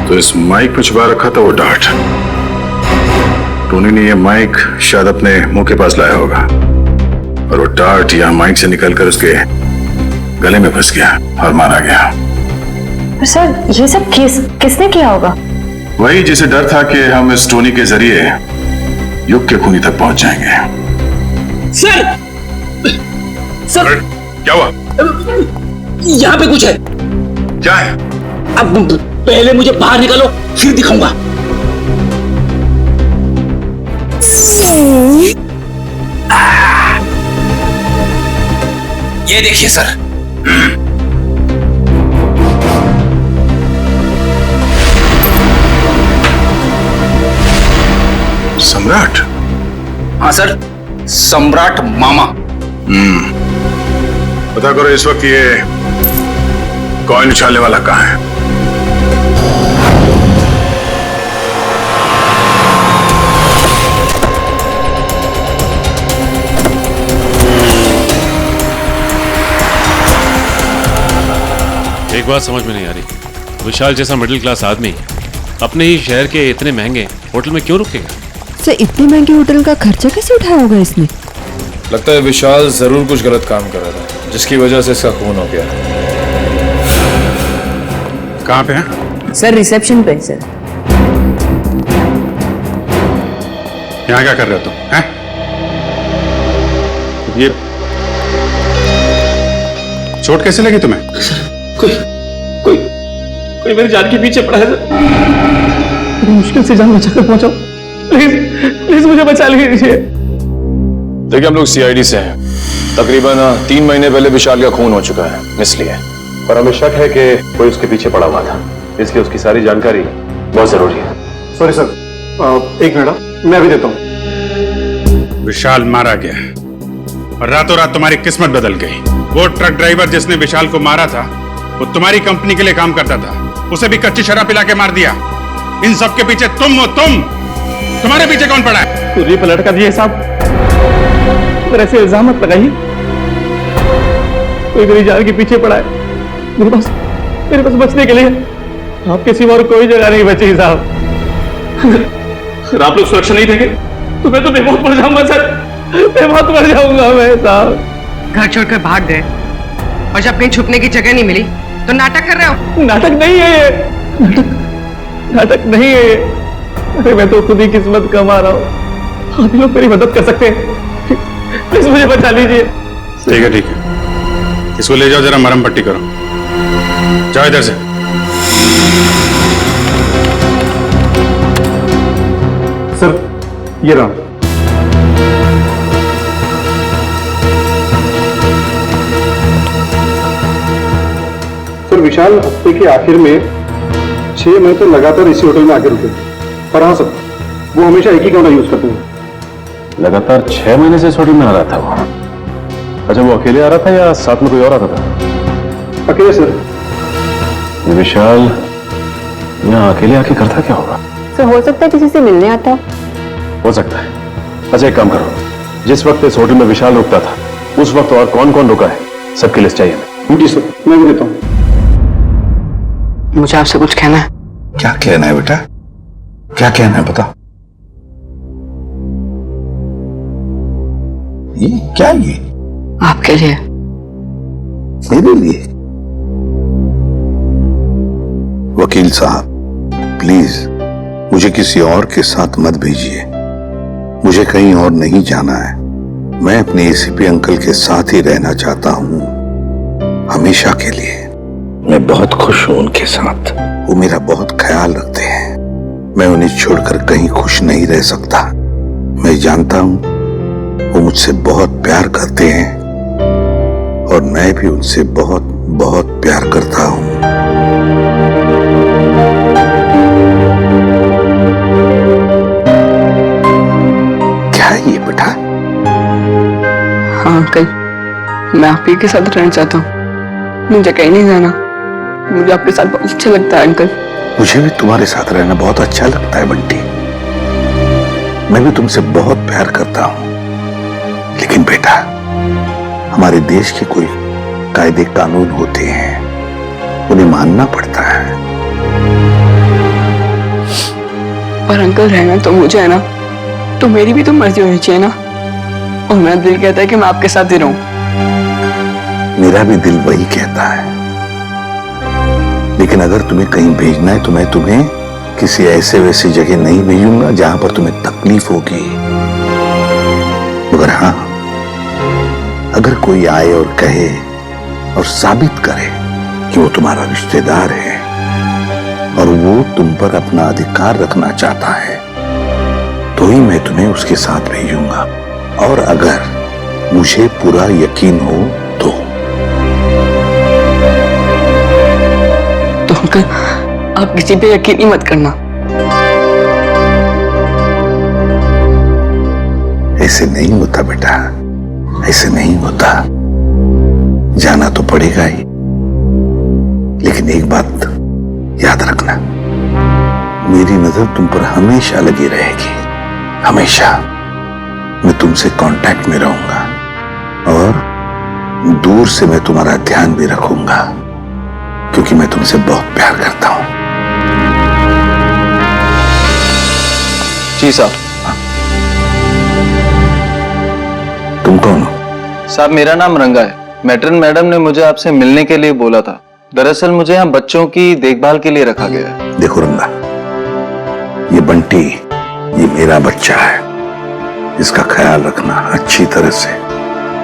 तो इस माइक में छुपा रखा था वो डार्ट। टोनी ने ये माइक शायद अपने मुंह के पास लाया होगा और वो डार्ट यहां माइक से निकलकर उसके गले में फंस गया और मारा गया। सर, ये सब किसने किया होगा? वही जिसे डर था कि हम इस टोनी के जरिए युग के खूनी तक पहुंच जाएंगे। सर, क्या हुआ? यहाँ पे कुछ है। क्या है? अब पहले मुझे बाहर निकालो, फिर दिखाऊंगा। ये देखिए सर। सम्राट? हाँ सर, सम्राट मामा। पता करो इस वक्त ये कॉइन उछालने वाला कहाँ है? एक बात समझ में नहीं आ रही, विशाल जैसा मिडिल क्लास आदमी अपने ही शहर के इतने महंगे होटल में क्यों रुकेगा? सर, इतने महंगे होटल का खर्चा कैसे उठाया होगा इसने? लगता है विशाल जरूर कुछ गलत काम कर रहा था, जिसकी वजह से इसका खून हो गया। कहाँ पे है? सर, रिसेप्शन पे सर। यहाँ क्या कर रहे हो तुम? हैं? ये चोट कैसे लगी तुम्हें? कोई मेरी जान के पीछे पड़ा है सर। मुश्किल से जान बचाकर पहुंचाओ, प्लीज मुझे बचा लीजिए। देखिए, हम लोग सीआईडी से हैं। तकरीबन 3 महीने पहले विशाल का खून हो चुका है, इसलिए। पर हमें शक है कि कोई उसके पीछे पड़ा हुआ था, इसलिए उसकी सारी जानकारी बहुत जरूरी है। सॉरी सर, एक मिनट, मैं अभी देता हूँ। विशाल मारा गया और रातों रात तुम्हारी किस्मत बदल गई। वो ट्रक ड्राइवर जिसने विशाल को मारा था, वो तुम्हारी कंपनी के लिए काम करता था, उसे भी कच्ची शराब पिला के मार दिया। इन सब के पीछे तुम हो। तुम्हारे पीछे कौन पड़ा है? पूरी पलट कर दिए साहब, पर ऐसे इल्जाम मत लगाइए। कोई मेरी जान के पीछे पड़ा है। मेरे पास बचने के लिए आपके सिवा और कोई जगह नहीं बची साहब। अगर आप लोग सुरक्षा नहीं देंगे तो मैं तो बेमौत मर जाऊंगा सर, बेमौत मर जाऊंगा मैं साहब। घर छोड़कर भाग गए और जब कहीं छुपने की जगह नहीं मिली तो नाटक कर रहे हो? नाटक नहीं है ये, नाटक नहीं है ये। अरे मैं तो खुद ही किस्मत कमा रहा हूँ, आप लोग मेरी मदद कर सकते हैं, प्लीज मुझे बचा लीजिए। ठीक है, ठीक है, इसको ले जाओ, जरा मरहम पट्टी करो। जाओ इधर से। सर, ये रहा। सर, विशाल हफ्ते के आखिर में 6 महीने तो लगातार इसी होटल में आके रुके। पर हाँ सर, वो हमेशा एक ही कमरा यूज करते हैं। लगातार 6 महीने से इस होटल में आ रहा था वो? अच्छा, वो अकेले आ रहा था या साथ में कोई और आता था? अकेले सर। ये विशाल यहाँ अकेले आके करता क्या होगा? सर, हो सकता है किसी से मिलने आता हो सकता है। अच्छा, एक काम करो, जिस वक्त इस होटल में विशाल रुकता था उस वक्त और कौन कौन रुका है सबकी लिस्ट चाहिए हमें। जी सर, मैं भी देता हूँ। मुझे आपसे कुछ कहना है। क्या कहना है बेटा? क्या कहना है बता। ये क्या? ये आपके लिए। मेरे लिए? वकील साहब, प्लीज मुझे किसी और के साथ मत भेजिए। मुझे कहीं और नहीं जाना है। मैं अपने एसीपी अंकल के साथ ही रहना चाहता हूँ, हमेशा के लिए। मैं बहुत खुश हूं उनके साथ, वो मेरा बहुत ख्याल रखते हैं। मैं उन्हें छोड़कर कहीं खुश नहीं रह सकता। मैं जानता हूं वो मुझसे बहुत प्यार करते हैं और मैं भी उनसे बहुत बहुत प्यार करता हूं। क्या है ये बेटा? हाँ अंकल, मैं आप ही के साथ रहना चाहता हूँ, मुझे कहीं नहीं जाना। मुझे आपके साथ बहुत अच्छा लगता है अंकल। मुझे भी तुम्हारे साथ रहना बहुत अच्छा लगता है बंटी। मैं भी तुमसे बहुत प्यार करता हूं। लेकिन बेटा, हमारे देश के कोई कायदे कानून होते हैं, उन्हें मानना पड़ता है। पर अंकल, रहना तो मुझे है ना, तो मेरी भी तो मर्जी होनी चाहिए ना। और मेरा दिल कहता है कि मैं आपके साथ ही रहूं। मेरा भी दिल वही कहता है। लेकिन अगर तुम्हें कहीं भेजना है तो मैं तुम्हें किसी ऐसे वैसी जगह नहीं भेजूंगा जहां पर तुम्हें तकलीफ होगी। मगर हाँ, अगर कोई आए और कहे और साबित करे कि वो तुम्हारा रिश्तेदार है और वो तुम पर अपना अधिकार रखना चाहता है, तो ही मैं तुम्हें उसके साथ भेजूंगा। और अगर मुझे पूरा यकीन हो तो अंकल, आप किसी पे यकीन ही मत करना। ऐसे नहीं होता बेटा, ऐसे नहीं होता। जाना तो पड़ेगा ही, लेकिन एक बात याद रखना, मेरी नजर तुम पर हमेशा लगी रहेगी, हमेशा। मैं तुमसे कांटेक्ट में रहूंगा और दूर से मैं तुम्हारा ध्यान भी रखूंगा, क्योंकि मैं तुमसे बहुत प्यार करता हूं। जी साहब। तुम कौन हो? साहब मेरा नाम रंगा है। मैट्रन मैडम ने मुझे आपसे मिलने के लिए बोला था। दरअसल मुझे यहाँ बच्चों की देखभाल के लिए रखा गया है। देखो रंगा, ये बंटी, ये मेरा बच्चा है, इसका ख्याल रखना अच्छी तरह से।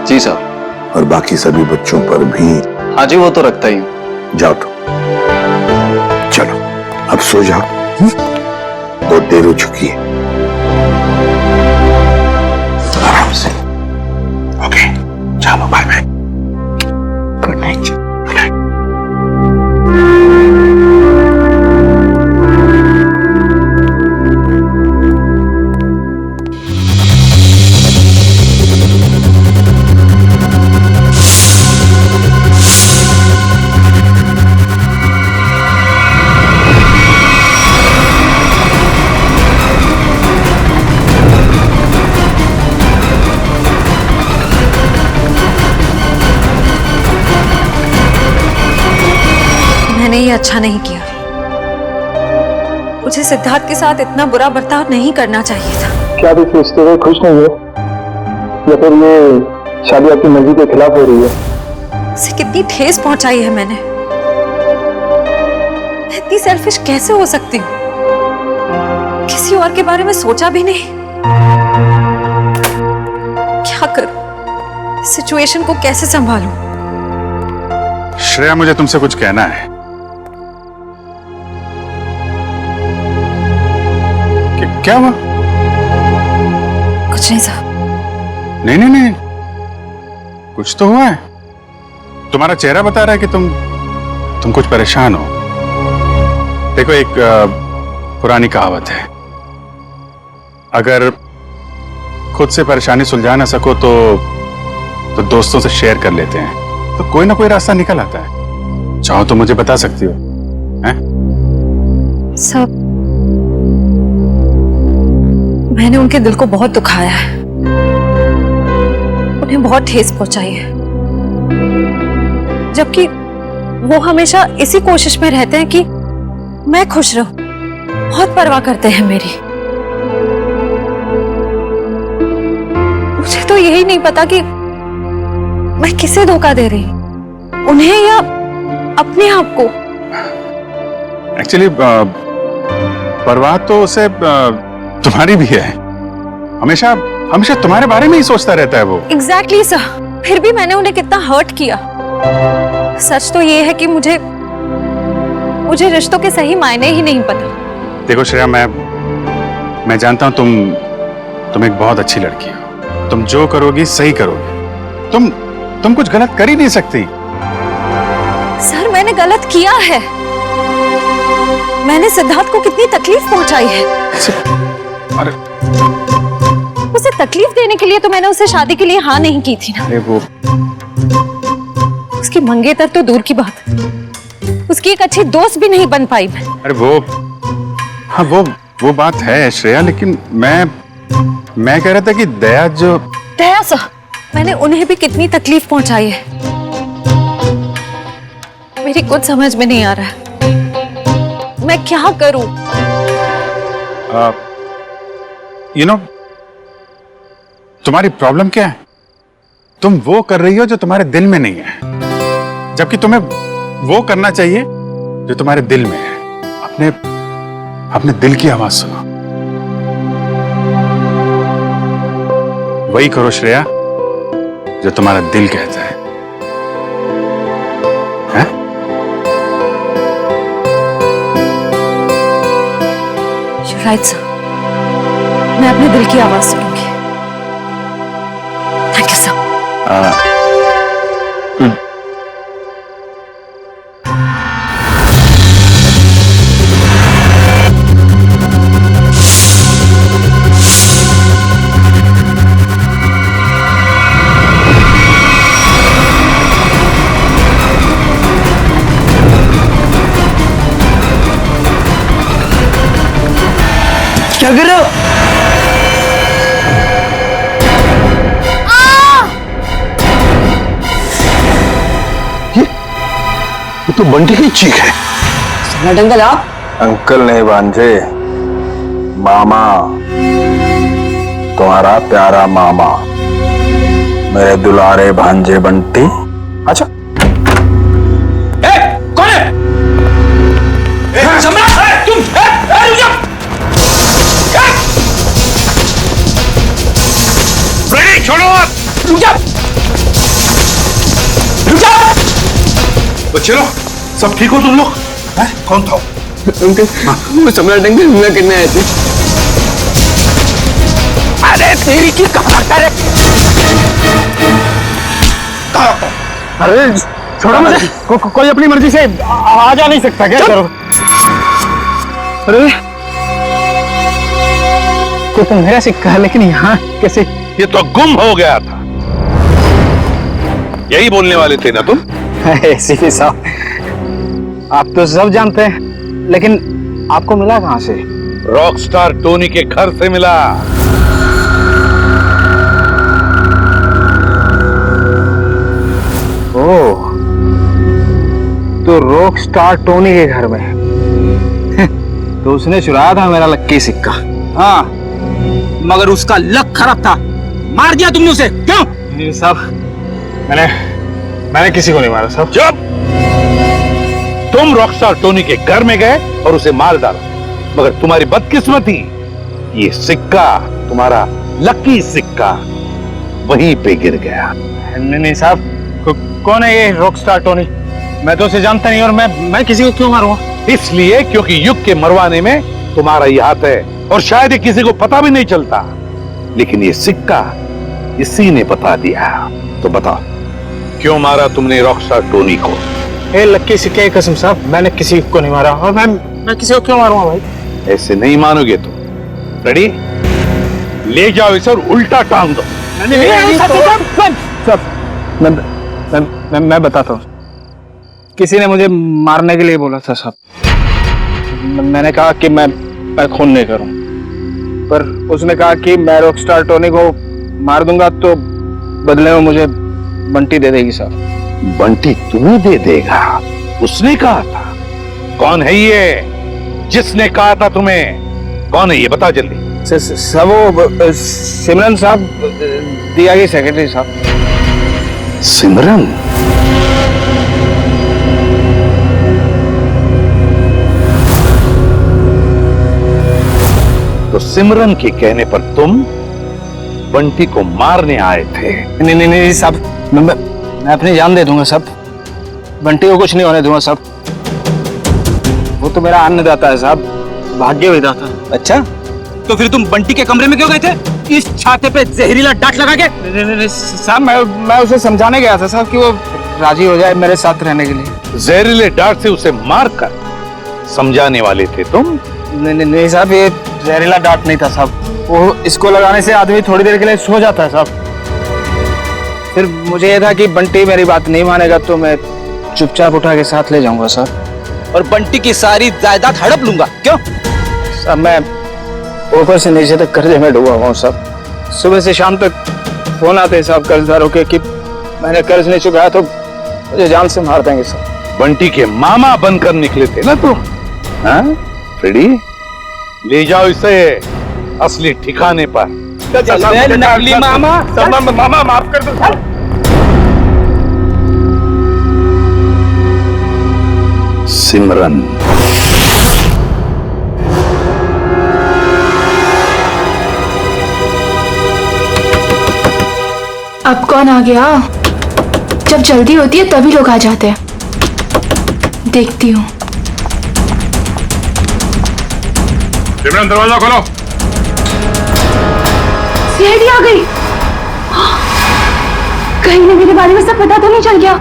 जी साहब। और बाकी सभी बच्चों पर भी। हाँ जी, वो तो रखता ही हूँ। जाओ तो, चलो अब सो जाओ, बहुत देर हो चुकी है। आराम से। ओके, चलो बाय बाय। Good night. मैंने ये अच्छा नहीं किया। मुझे सिद्धार्थ के साथ इतना बुरा बर्ताव नहीं करना चाहिए था। क्या आप इस रिश्ते में खुश नहीं हो, या फिर ये शादी आपकी मर्जी के खिलाफ हो रही है? उसे कितनी ठेस पहुंचाई है मैंने। मैं इतनी सेल्फिश कैसे हो सकती हूँ? किसी और के बारे में सोचा भी नहीं। क्या करूं? इस सिचुएशन को कैसे संभालूं? श्रेया, मुझे तुमसे कुछ कहना है। क्या हुआ? कुछ नहीं साहब। नहीं नहीं नहीं, कुछ तो हुआ है। तुम्हारा चेहरा बता रहा है कि तुम कुछ परेशान हो। देखो, एक पुरानी कहावत है, अगर खुद से परेशानी सुलझा ना सको तो दोस्तों से शेयर कर लेते हैं, तो कोई ना कोई रास्ता निकल आता है। चाहो तो मुझे बता सकती हो। हैं? सब मैंने उनके दिल को बहुत दुखाया है, उन्हें बहुत ठेस पहुंचाई है, जबकि वो हमेशा इसी कोशिश में रहते हैं कि मैं खुश रहूं। बहुत परवाह करते हैं मेरी। मुझे तो यही नहीं पता कि मैं किसे धोखा दे रही, उन्हें या अपने आप को। एक्चुअली परवाह तो उसे तुम्हारी भी है। हमेशा हमेशा तुम्हारे बारे में ही सोचता रहता है वो। Exactly sir. फिर भी मैंने उन्हें कितना हर्ट किया। सच तो ये है कि मुझे रिश्तों के सही मायने ही नहीं पता। देखो श्रेया, मैं जानता हूं तुम एक बहुत अच्छी लड़की हो। तुम जो करोगी सही करोगी। तुम कुछ गलत कर ही नहीं सकती। सर, मैंने गलत किया है। मैंने सिद्धार्थ को कितनी तकलीफ पहुंचाई है। अरे, उसे तकलीफ देने के लिए तो मैंने उसे शादी के लिए हाँ नहीं की थी ना। अरे वो उसकी मंगेतर तो दूर की बात, उसकी एक अच्छी दोस्त भी नहीं बन पाई मैं। अरे हाँ, वो बात है श्रेया, लेकिन मैं कह रहा था कि दया सर, मैंने उन्हें भी कितनी तकलीफ पहुंचाई है। मेरी कुछ समझ में नहीं आ रहा है, मैं क्या करूं? तुम्हारी प्रॉब्लम क्या है? तुम वो कर रही हो जो तुम्हारे दिल में नहीं है, जबकि तुम्हें वो करना चाहिए जो तुम्हारे दिल में है। अपने दिल की आवाज सुनो। वही करो श्रेया जो तुम्हारा दिल कहता है। राइट सर, मैं अपने दिल की आवाज सुनूंगी। Thank you sir. क्या कर रहे हो? ये तो बंटी की चीख है। सम्राट अंकल आप? अंकल नहीं भांजे, मामा, तुम्हारा प्यारा मामा, मेरे दुलारे भांजे बंटी। अच्छा कौन है? सम्राट तुम रुक जाओ। छोड़ो आप! रुक जाओ, रुक जाओ। बच्चे लोग, सब ठीक हो तुम लोग? कौन था? अंकल, वो सम्राट अंकल हमला करने आए थे। अरे तेरी की कहाँ करे? अरे छोड़ो मुझे, कोई अपनी मर्जी से आ जा नहीं सकता क्या? करो। अरे ये तो मेरा सिक्का है, लेकिन यहाँ कैसे? ये तो गुम हो गया था। यही बोलने वाले थे ना तुम? सीपी साहब, आप तो सब जानते हैं, लेकिन आपको मिला कहाँ से? रॉकस्टार टोनी के घर से मिला। ओह, तो रॉकस्टार टोनी के घर में तो उसने चुराया था मेरा लक्की सिक्का। हाँ, मगर उसका लक खराब था, मार दिया तुमने उसे। क्यों? नहीं साहब, मैंने किसी को नहीं मारा साहब। चुप! तुम रॉकस्टार टोनी के घर में गए और उसे मार डाला, मगर तुम्हारी बदकिस्मती, ये सिक्का, तुम्हारा लकी सिक्का, वहीं पे गिर गया। नहीं साहब, कौन है ये रॉकस्टार टोनी? मैं तो उसे जानता नहीं, और मैं किसी को क्यों मारूंगा? इसलिए क्योंकि युग के मरवाने में तुम्हारा ही हाथ है, और शायद ये किसी को पता भी नहीं चलता, लेकिन ये सिक्का इसी ने बता दिया। तो बताओ, क्यों मारा तुमने रॉकस्टार टोनी को? ए लक्की सिक्के की कसम साहब, मैंने किसी को नहीं मारा, और मैं किसी को क्यों मारूंगा भाई? ऐसे नहीं मानोगे तुम। रेडी? ले जाओ इसे और उल्टा टांग दो। मैं बताता हूँ। किसी ने मुझे मारने के लिए बोला था साहब। मैंने कहा कि मैं खून नहीं करूं, पर उसने कहा कि मैं रॉकस्टार टोनी को मार दूंगा तो बदले में मुझे बंटी दे देगी साहब। बंटी तुम्हें दे देगा? उसने कहा था? कौन है ये जिसने कहा था तुम्हें? कौन है ये, बता जल्दी। सब वो सिमरन साहब, दिया की सेक्रेटरी साहब। सिमरन? तो सिमरन के कहने पर तुम बंटी को मारने आए थे? नहीं साहब, मैं अपनी जान दे दूंगा साहब, बंटी को कुछ नहीं होने दूंगा साहब। वो तो मेरा अन्नदाता है साहब, भाग्य विधाता। अच्छा, तो फिर तुम बंटी के कमरे में क्यों गए थे? इस छाते पे जहरीला डांट लगा के? नहीं साहब, मैं उसे समझाने गया था साहब कि वो राजी हो जाए मेरे साथ रहने के लिए। जहरीले डांट से उसे मारकर समझाने वाले थे तुम? नहीं साहब, ये जहरीला डांट नहीं था साहब, वो इसको लगाने से आदमी थोड़ी देर के लिए सो जाता है साहब। फिर मुझे ये था कि बंटी मेरी बात नहीं मानेगा तो मैं चुपचाप उठा के साथ ले जाऊंगा साहब, और बंटी की सारी जायदाद हड़प लूंगा। क्यों साहब? मैं ऊपर से नीचे तक कर्जे में डूबा हुआ हूँ साहब। सुबह से शाम तक फोन आते हैं साहब कर्जदारों के कि मैंने कर्ज नहीं चुकाया तो मुझे जान से मार देंगे साहब। बंटी के मामा बनकर निकले थे ना तुम? हाँ फ्रेडी, ले जाओ इसे असली ठिकाने पर। नकली मामा। मामा माफ कर दो। सिमरन, अब कौन आ गया? जब जल्दी होती है तभी लोग आ जाते हैं। देखती हूँ। सिमरन दरवाजा खोलो। सीआईडी आ गई। कहीं ने मेरे बारे में सब पता तो नहीं चल गया?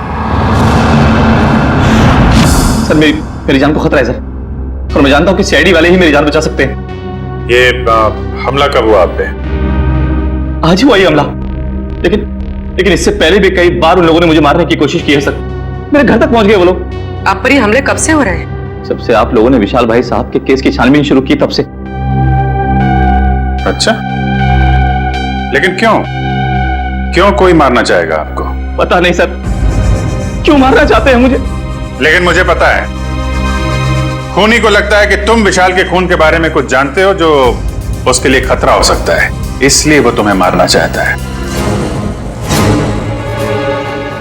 सर मेरी जान को खतरा है सर, और मैं जानता हूँ कि सीआईडी वाले ही मेरी जान बचा सकते हैं। ये हमला कब हुआ आप पे? आज ही हुआ ये हमला, लेकिन इससे पहले भी कई बार उन लोगों ने मुझे मारने की कोशिश की है सर। मेरे घर तक पहुंच गए वो लोग। आप पर ये हमले कब से हो रहे हैं? सबसे आप लोगों ने विशाल भाई साहब के केस की छानबीन शुरू की तब से। अच्छा, लेकिन क्यों कोई मारना चाहेगा आपको? पता नहीं सर, क्यों मारना चाहते हैं मुझे। लेकिन मुझे पता है, खूनी को लगता है कि तुम विशाल के खून के बारे में कुछ जानते हो जो उसके लिए खतरा हो सकता है, इसलिए वो तुम्हें मारना चाहता है।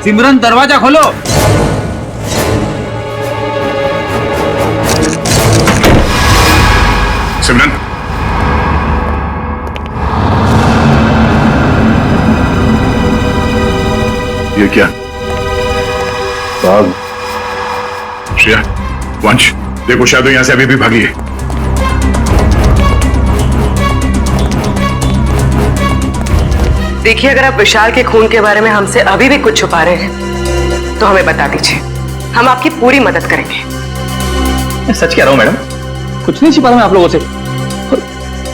सिमरन दरवाजा खोलो। सिमरन, ये क्या? साहब, श्रेया, वंश, देखो शायद यहां से अभी भी भागी है। देखिए, अगर आप विशाल के खून के बारे में हमसे अभी भी कुछ छुपा रहे हैं तो हमें बता दीजिए, हम आपकी पूरी मदद करेंगे। मैं सच कह रहा हूं मैडम, कुछ नहीं छिपा रहा मैं आप लोगों से।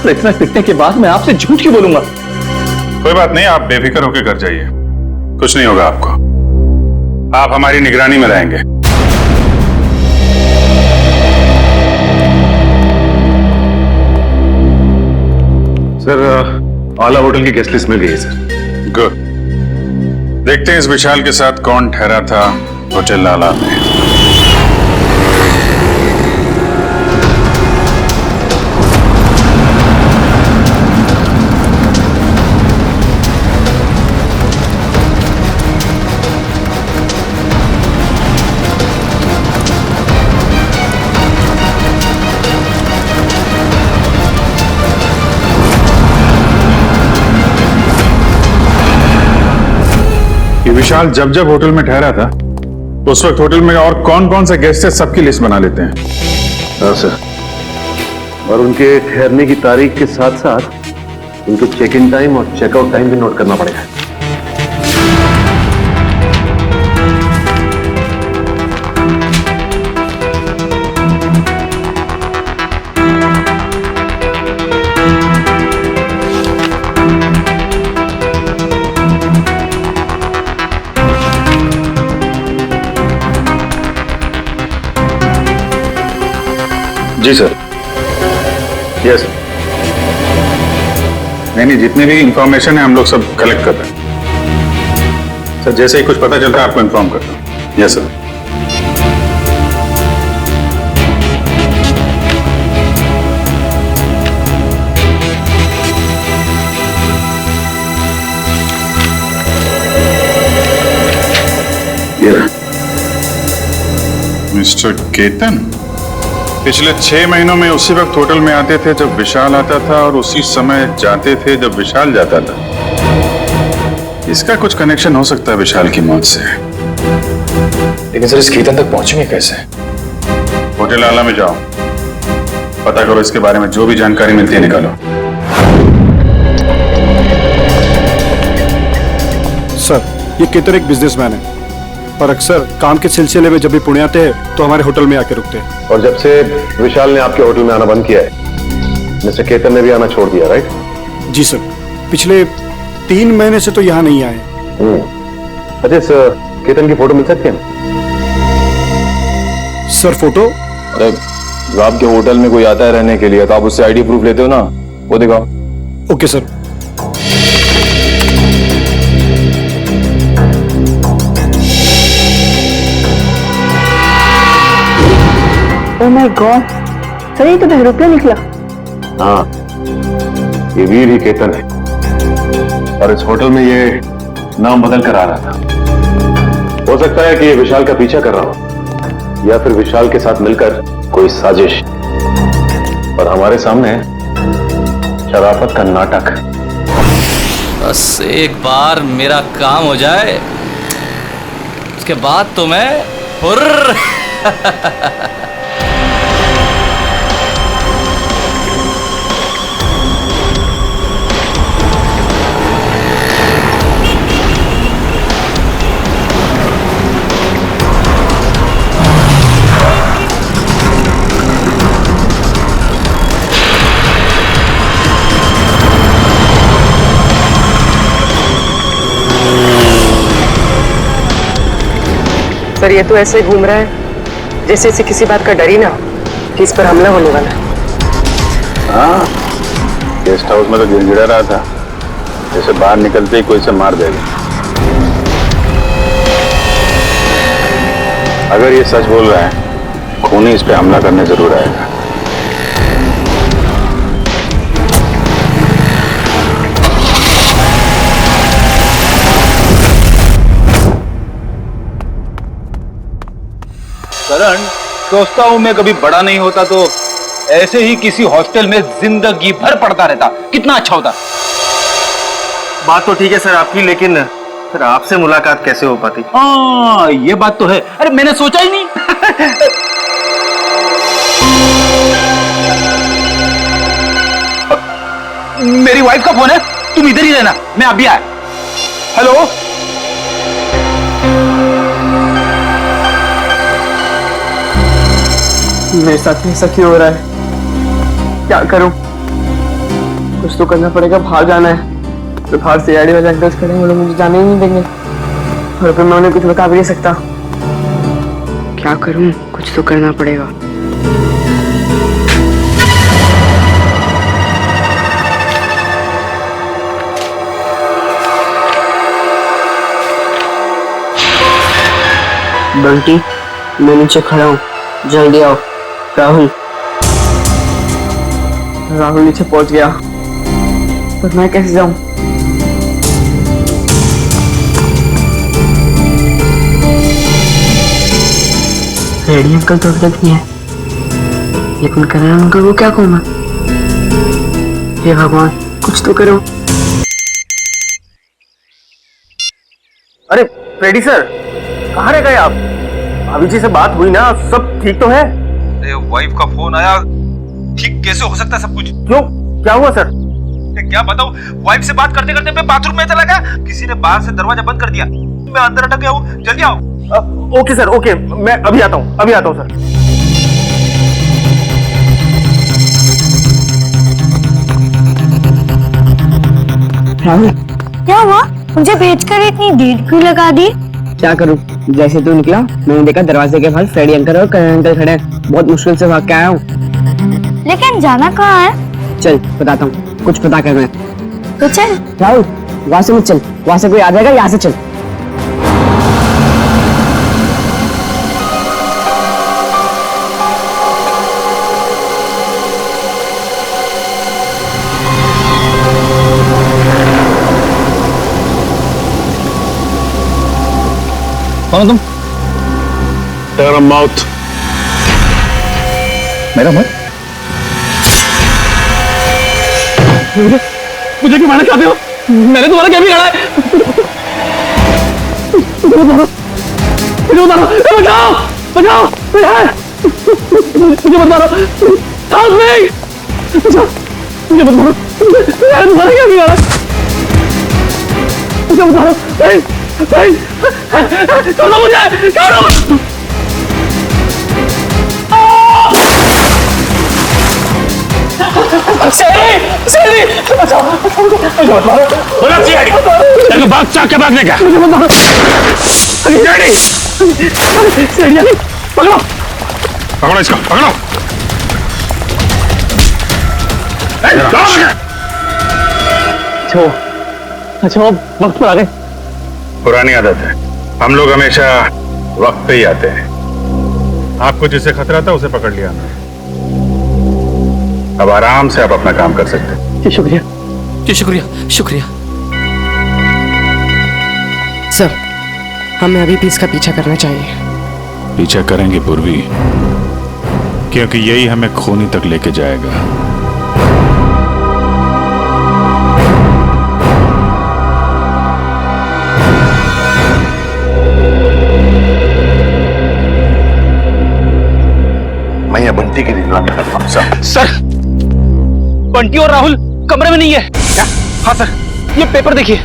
और इतना पिटने के बाद मैं आपसे झूठ क्यों बोलूंगा? कोई बात नहीं, आप बेफिक्र होकर घर जाइए, कुछ नहीं होगा आपको। आप हमारी निगरानी में रहेंगे। सर, आला होटल की गेस्ट लिस्ट मिल गई है सर। गुड, देखते हैं इस विशाल के साथ कौन ठहरा था होटल आला में। विशाल जब जब होटल में ठहरा था उस वक्त होटल में और कौन कौन से गेस्ट है सबकी लिस्ट बना लेते हैं। हाँ सर, और उनके ठहरने की तारीख के साथ साथ उनके चेक इन टाइम और चेकआउट टाइम भी नोट करना पड़ेगा। जी सर। यस, नहीं, जितने भी इंफॉर्मेशन है हम लोग सब कलेक्ट कर रहे हैं सर। जैसे ही कुछ पता चलता है आपको इन्फॉर्म करता हूँ। Yes sir. मिस्टर केतन पिछले 6 महीनों में उसी वक्त होटल में आते थे जब विशाल आता था और उसी समय जाते थे जब विशाल जाता था। इसका कुछ कनेक्शन हो सकता है विशाल की मौत से। लेकिन सर, इस केतन तक पहुंचेंगे कैसे? होटल आला में जाओ, पता करो, इसके बारे में जो भी जानकारी मिलती है निकालो। सर, ये केतन एक बिजनेसमैन है और अक्सर काम के सिलसिले में जब भी पुणे आते हैं तो हमारे होटल में आके रुकते हैं। और जब से विशाल ने आपके होटल में आना बंद किया है, मिस्टर केतन ने भी आना छोड़ दिया, राइट? जी सर, पिछले 3 महीने से तो यहाँ नहीं आए। अच्छा सर, केतन की फोटो मिल सकती है? Sir photo? अरे जब आपके होटल में कोई आता है रहने के लिए तो आप उससे आईडी प्रूफ लेते हो ना, वो दिखाओ। Okay sir. Oh my God, sir ये तो बहरूपिया निकला। हाँ, ये वीर ही केतन है और इस होटल में ये नाम बदल कर आ रहा था। हो सकता है कि ये विशाल का पीछा कर रहा हो या फिर विशाल के साथ मिलकर कोई साजिश, और हमारे सामने शराफत का नाटक। बस एक बार मेरा काम हो जाए, उसके बाद तो मैं हुर्र। पर ये तो ऐसे घूम रहा है जैसे इसे किसी बात का डर ही ना हो कि इस पर हमला होने वाला है। हाँ, गेस्ट हाउस में तो गिड़गिड़ा रहा था जैसे बाहर निकलते ही कोई से मार देगा। अगर ये सच बोल रहा है, खूनी इस पे हमला करने जरूर आएगा। करण, सोचता हूँ मैं कभी बड़ा नहीं होता तो ऐसे ही किसी हॉस्टल में जिंदगी भर पढ़ता रहता, कितना अच्छा होता। बात तो ठीक है सर आपकी, लेकिन फिर आपसे मुलाकात कैसे हो पाती? हाँ, ये बात तो है। अरे मैंने सोचा ही नहीं। मेरी वाइफ का फोन है, तुम इधर ही रहना, मैं अभी आया। हेलो, मेरे साथ ऐसा क्यों हो रहा है? क्या करूं? कुछ तो करना पड़ेगा। बाहर जाना है तो बाहर से आईडी वाले अंकल्स खड़े हैं, वो लोग मुझे जाने ही नहीं देंगे और फिर मैं उन्हें कुछ बता भी नहीं सकता। क्या करूं? कुछ तो करना पड़ेगा। बंटी, मैं नीचे खड़ा हूँ, जल्दी आओ। राहुल नीचे पहुंच गया, पर मैं कैसे जाऊं? रेडी अंकल तो अभी तक नहीं है, लेकिन करण अंकल को क्या कहूं मैं? हे भगवान, कुछ तो करो। अरे फ्रेडी सर, कहाँ रह गए आप? भाभी जी से बात हुई ना? सब ठीक तो है? अरे वाइफ का फोन आया, ठीक कैसे हो सकता है सब कुछ? क्यों, क्या हुआ सर? क्या बताऊं, वाइफ से बात करते करते मैं बाथरूम में चला गया, किसी ने बाहर से दरवाजा बंद कर दिया, मैं अंदर अटक गया हूँ। जल्दी आओ। ओके सर, ओके, मैं अभी आता हूँ सर। राहुल, क्या हुआ? मुझे भेजकर इतनी देर क्यों लगा दी? क्या करूं, जैसे तू निकला मैंने देखा दरवाजे के बाहर फ्रेडी अंकल और करण अंकल खड़े हैं। बहुत मुश्किल से भाग के आया हूँ। लेकिन जाना कहाँ है? चल बताता हूँ, कुछ पता करना है तो चल। राहुल, वहां से मत चल, वहां से कोई आ जाएगा, यहाँ से चल। कौन तुम? तेरा माउथ। मेरा मत? मुझे क्यों मारना चाहते हो? मैंने तुम्हारा क्या बिगाड़ा है? मुझे उतारो, बचाओ, बचाओ, मुझे मत मारो, मुझे मत मारो, मैंने तुम्हारा क्या बिगाड़ा? मुझे उतारो, छोड़ो मुझे, छोड़ो। भागने का पकड़ो, पकड़ो इसको, पकड़ो। अच्छा, वक्त पर आ गए। पुरानी आदत है, हम लोग हमेशा वक्त पे ही आते हैं। आपको जिससे खतरा था उसे पकड़ लिया हमने, अब आराम से आप अपना काम कर सकते हैं। जी शुक्रिया। जी शुक्रिया, शुक्रिया। सर, हमें अभी भी इसका पीछा करना चाहिए। पीछा करेंगे पूर्वी, क्योंकि यही हमें खूनी तक लेके जाएगा। मैं ये बंटी की निगरानी करता हूं। सर, बंटी और राहुल कमरे में नहीं है। क्या? हाँ सर, ये पेपर देखिए।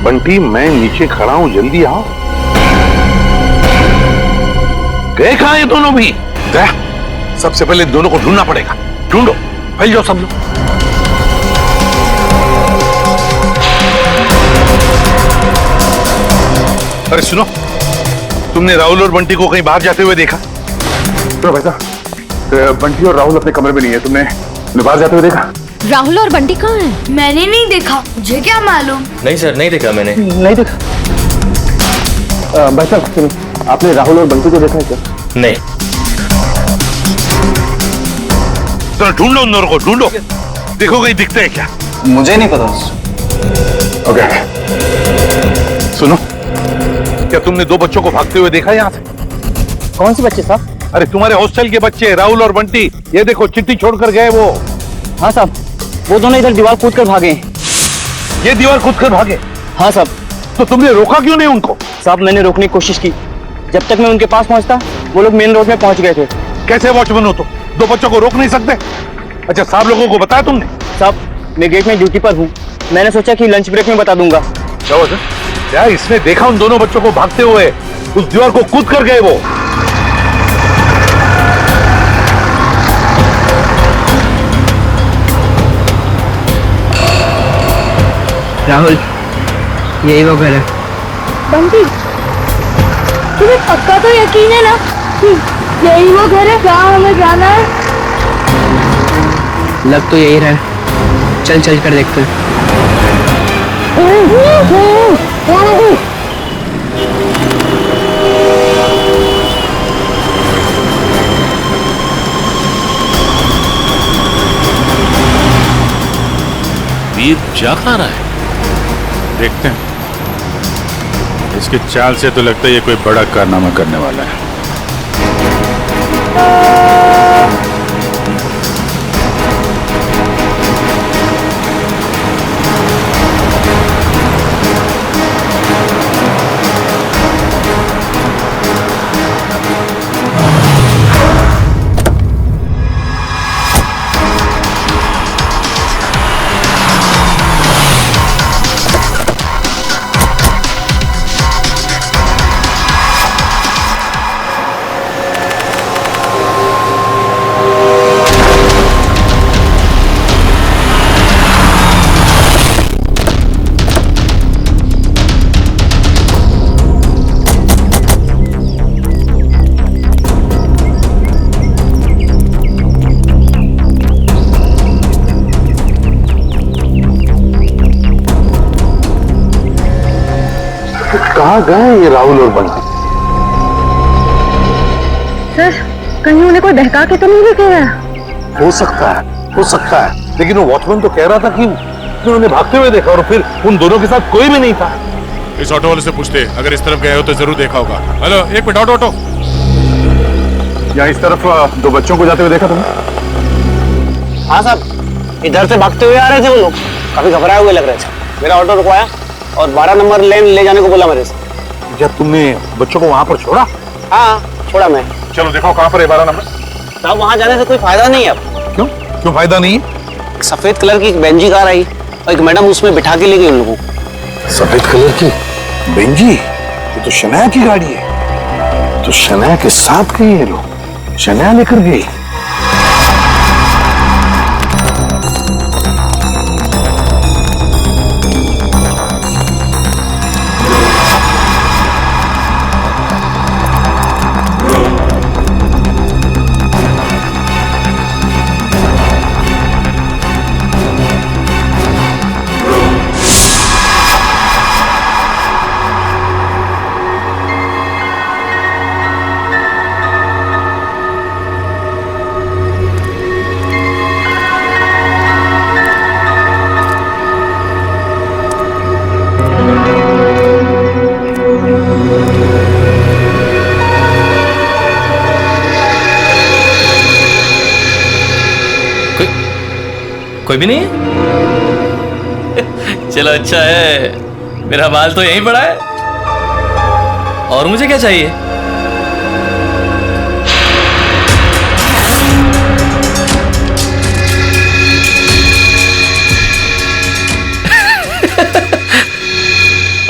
बंटी, मैं नीचे खड़ा हूं, जल्दी आओ। गए कहां ये दोनों भी? गया, सबसे पहले दोनों को ढूंढना पड़ेगा। ढूंढो, फैल जाओ सब लोग। अरे सुनो, तुमने राहुल और बंटी को कहीं बाहर जाते हुए देखा? तो भाई साहब, बंटी और राहुल अपने कमरे में नहीं है, तुमने बाहर जाते हुए देखा? राहुल और बंटी कहाँ हैं? मैंने नहीं देखा, मुझे क्या मालूम। नहीं सर, नहीं देखा मैंने। नहीं देखा। भाई साहब सुनिए, आपने राहुल और बंटी को देखा है क्या? नहीं। तो ढूंढो उन दोनों को, ढूंढो, देखो कहीं दिखते हैं क्या। मुझे नहीं पता। ओके, सुनो, क्या तुमने दो बच्चों को भागते हुए देखा यहाँ से? कौन से बच्चे साहब? अरे तुम्हारे हॉस्टल के बच्चे, राहुल और बंटी। ये देखो, चिट्ठी छोड़कर गए वो। हाँ साहब, वो दोनों इधर दीवार कूद कर भागे। ये दीवार कूद कर भागे? हाँ साहब। तो तुमने रोका क्यों नहीं उनको? साहब मैंने रोकने की कोशिश की, जब तक मैं उनके पास पहुंचता वो लोग मेन रोड में पहुंच गए थे। कैसे वॉचमैन हो तुम? दो बच्चों को रोक नहीं सकते? अच्छा, साहब लोगों को बताया तुमने? साहब मैं गेट में ड्यूटी पर हूँ, मैंने सोचा कि लंच ब्रेक में बता दूंगा। क्या इसने देखा उन दोनों बच्चों को भागते हुए? उस दीवार को कूद कर गए वो। राहुल, यही वो घर है। बंटी, तुम्हें पक्का तो यकीन है ना कि यही वो घर है जहाँ हमें जाना है? लग तो यही रहा है, चल चल कर देखते हैं। वीर जा कहाँ रहा है? देखते हैं। इसकी चाल से तो लगता है ये कोई बड़ा कारनामा करने वाला है। कहाँ गए ये राहुल और बंटी? सर, कहीं उन्हें कोई बहका के तो नहीं लेके गया? हो सकता है, लेकिन वो वॉचमैन तो कह रहा था कि उन्होंने भागते हुए देखा और फिर उन दोनों के साथ कोई भी नहीं था। इस ऑटो वाले से पूछते, अगर इस तरफ गए हो तो जरूर देखा होगा। हेलो, एक मिनट, ऑटो। यहाँ इस तरफ दो बच्चों को जाते हुए देखा तुमने? हाँ साहब, इधर से भागते हुए आ रहे थे वो लोग, काफी घबराए हुए लग रहे थे। मेरा ऑटो रुकवाया और 12 नंबर लेन ले जाने को बोला मेरे से। क्या तुमने बच्चों को वहां पर छोड़ा? हाँ, छोड़ा मैं। चलो देखो कहाँ पर है 12 नंबर। साहब वहां जाने से कोई फायदा नहीं है अब। क्यों फायदा नहीं है? सफेद कलर की एक बेंजी कार आई और एक मैडम उसमें बिठा के ले गई उन लोगों को। सफेद कलर की बेंजी? ये तो शनाया की गाड़ी है। तो शनाया के साथ गई है लोग, शनाया लेकर गई। कोई भी नहीं है? चलो अच्छा है, मेरा बाल तो यहीं पड़ा है। और मुझे क्या चाहिए?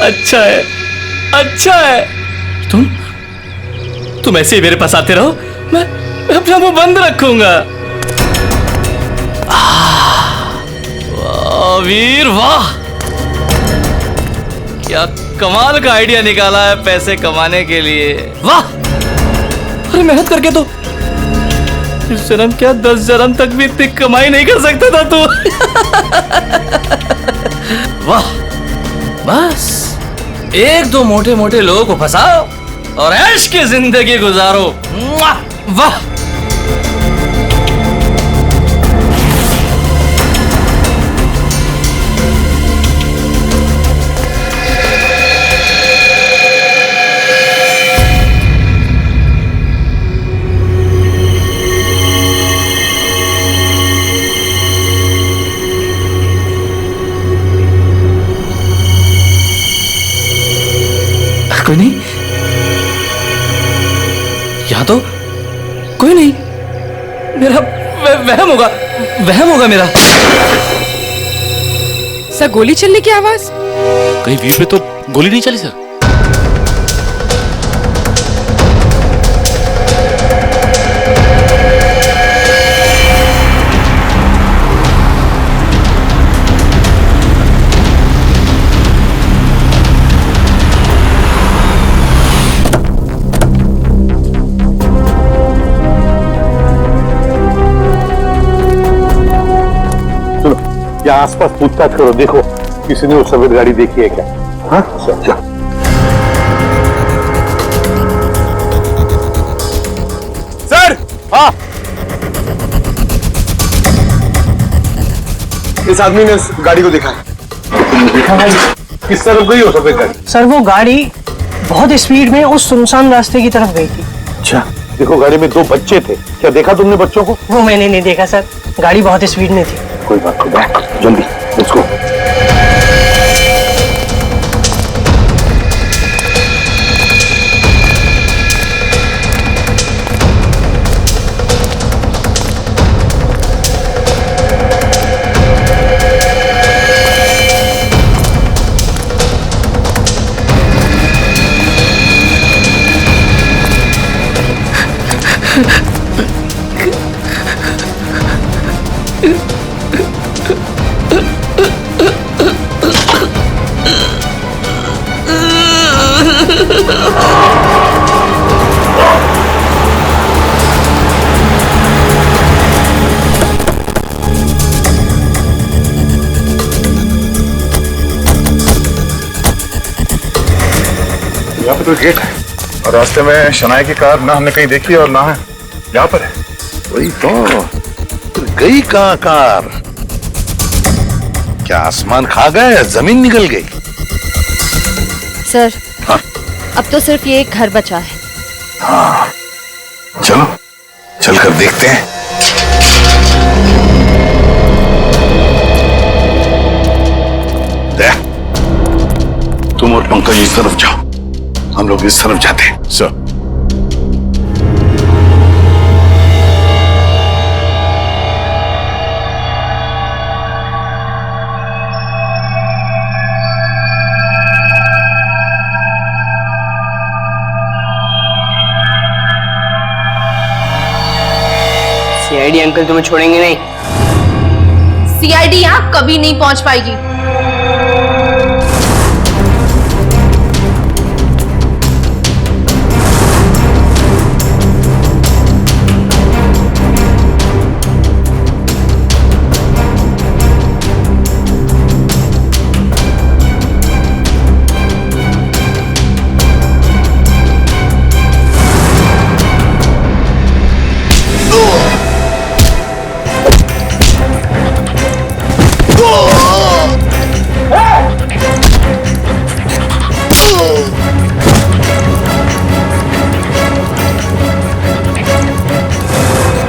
अच्छा है, अच्छा है। तुम ऐसे ही मेरे पास आते रहो, मैं अपना मुंह बंद रखूंगा। वाह वीर वाह, क्या कमाल का आइडिया निकाला है पैसे कमाने के लिए। वाह! अरे मेहनत करके तो इस जन्म क्या 10 जन्म तक भी इतनी कमाई नहीं कर सकता था तू। वाह! बस एक दो मोटे मोटे लोगों को फंसाओ और ऐश की जिंदगी गुजारो। वाह! कोई नहीं, यहाँ तो कोई नहीं। मेरा वहम होगा मेरा। सर गोली चलने की आवाज? कहीं वीर पे तो गोली नहीं चली सर? या आसपास पूछताछ करो, देखो किसी ने वो सफेद गाड़ी देखी है क्या? हाँ चल। सर! हाँ, इस आदमी ने उस गाड़ी को देखा है। देखा भाई, किस तरफ गई हो सफेद गाड़ी? सर वो गाड़ी बहुत स्पीड में उस सुनसान रास्ते की तरफ गई थी। अच्छा, देखो गाड़ी में 2 बच्चे थे, क्या देखा तुमने बच्चों को? वो मैंने नहीं देखा सर, गाड़ी बहुत स्पीड में थी। कोई बात नहीं, जल्दी लेट्स गो। यहाँ पे तो गेट है और रास्ते में शनाया की कार ना हमने कहीं देखी और ना है यहाँ पर है। वही तो गई कहाँ कार? क्या आसमान खा गया या जमीन निकल गई? सर अब तो सिर्फ ये एक घर बचा है। हाँ, चलो चलकर देखते हैं। तुम और पंकज इस तरफ जाओ, हम लोग इस तरफ जाते हैं। सर सीआईडी अंकल तुम्हें छोड़ेंगे नहीं। सीआईडी यहाँ कभी नहीं पहुंच पाएगी।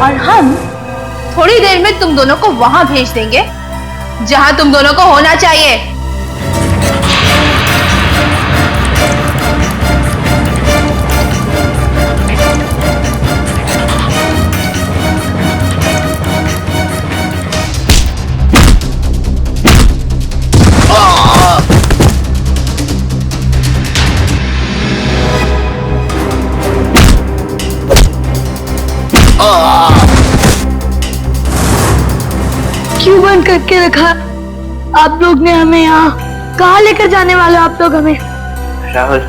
और हम थोड़ी देर में तुम दोनों को वहां भेज देंगे जहां तुम दोनों को होना चाहिए। क्यों बंद करके रखा? आप लोग ने हमें यहाँ कहाँ लेकर जाने वाले हो आप लोग हमें? राहुल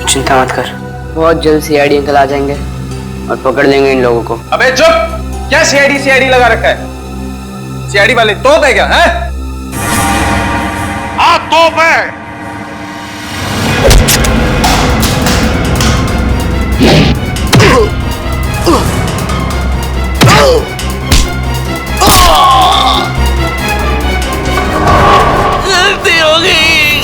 चिंता मत कर, बहुत जल्द सीआईडी अंकल आ जाएंगे और पकड़ लेंगे इन लोगों को। अबे चुप! क्या सीआईडी लगा रखा है? सीआईडी वाले तोप है क्या? है? हाँ तोप है। गलती हो गई,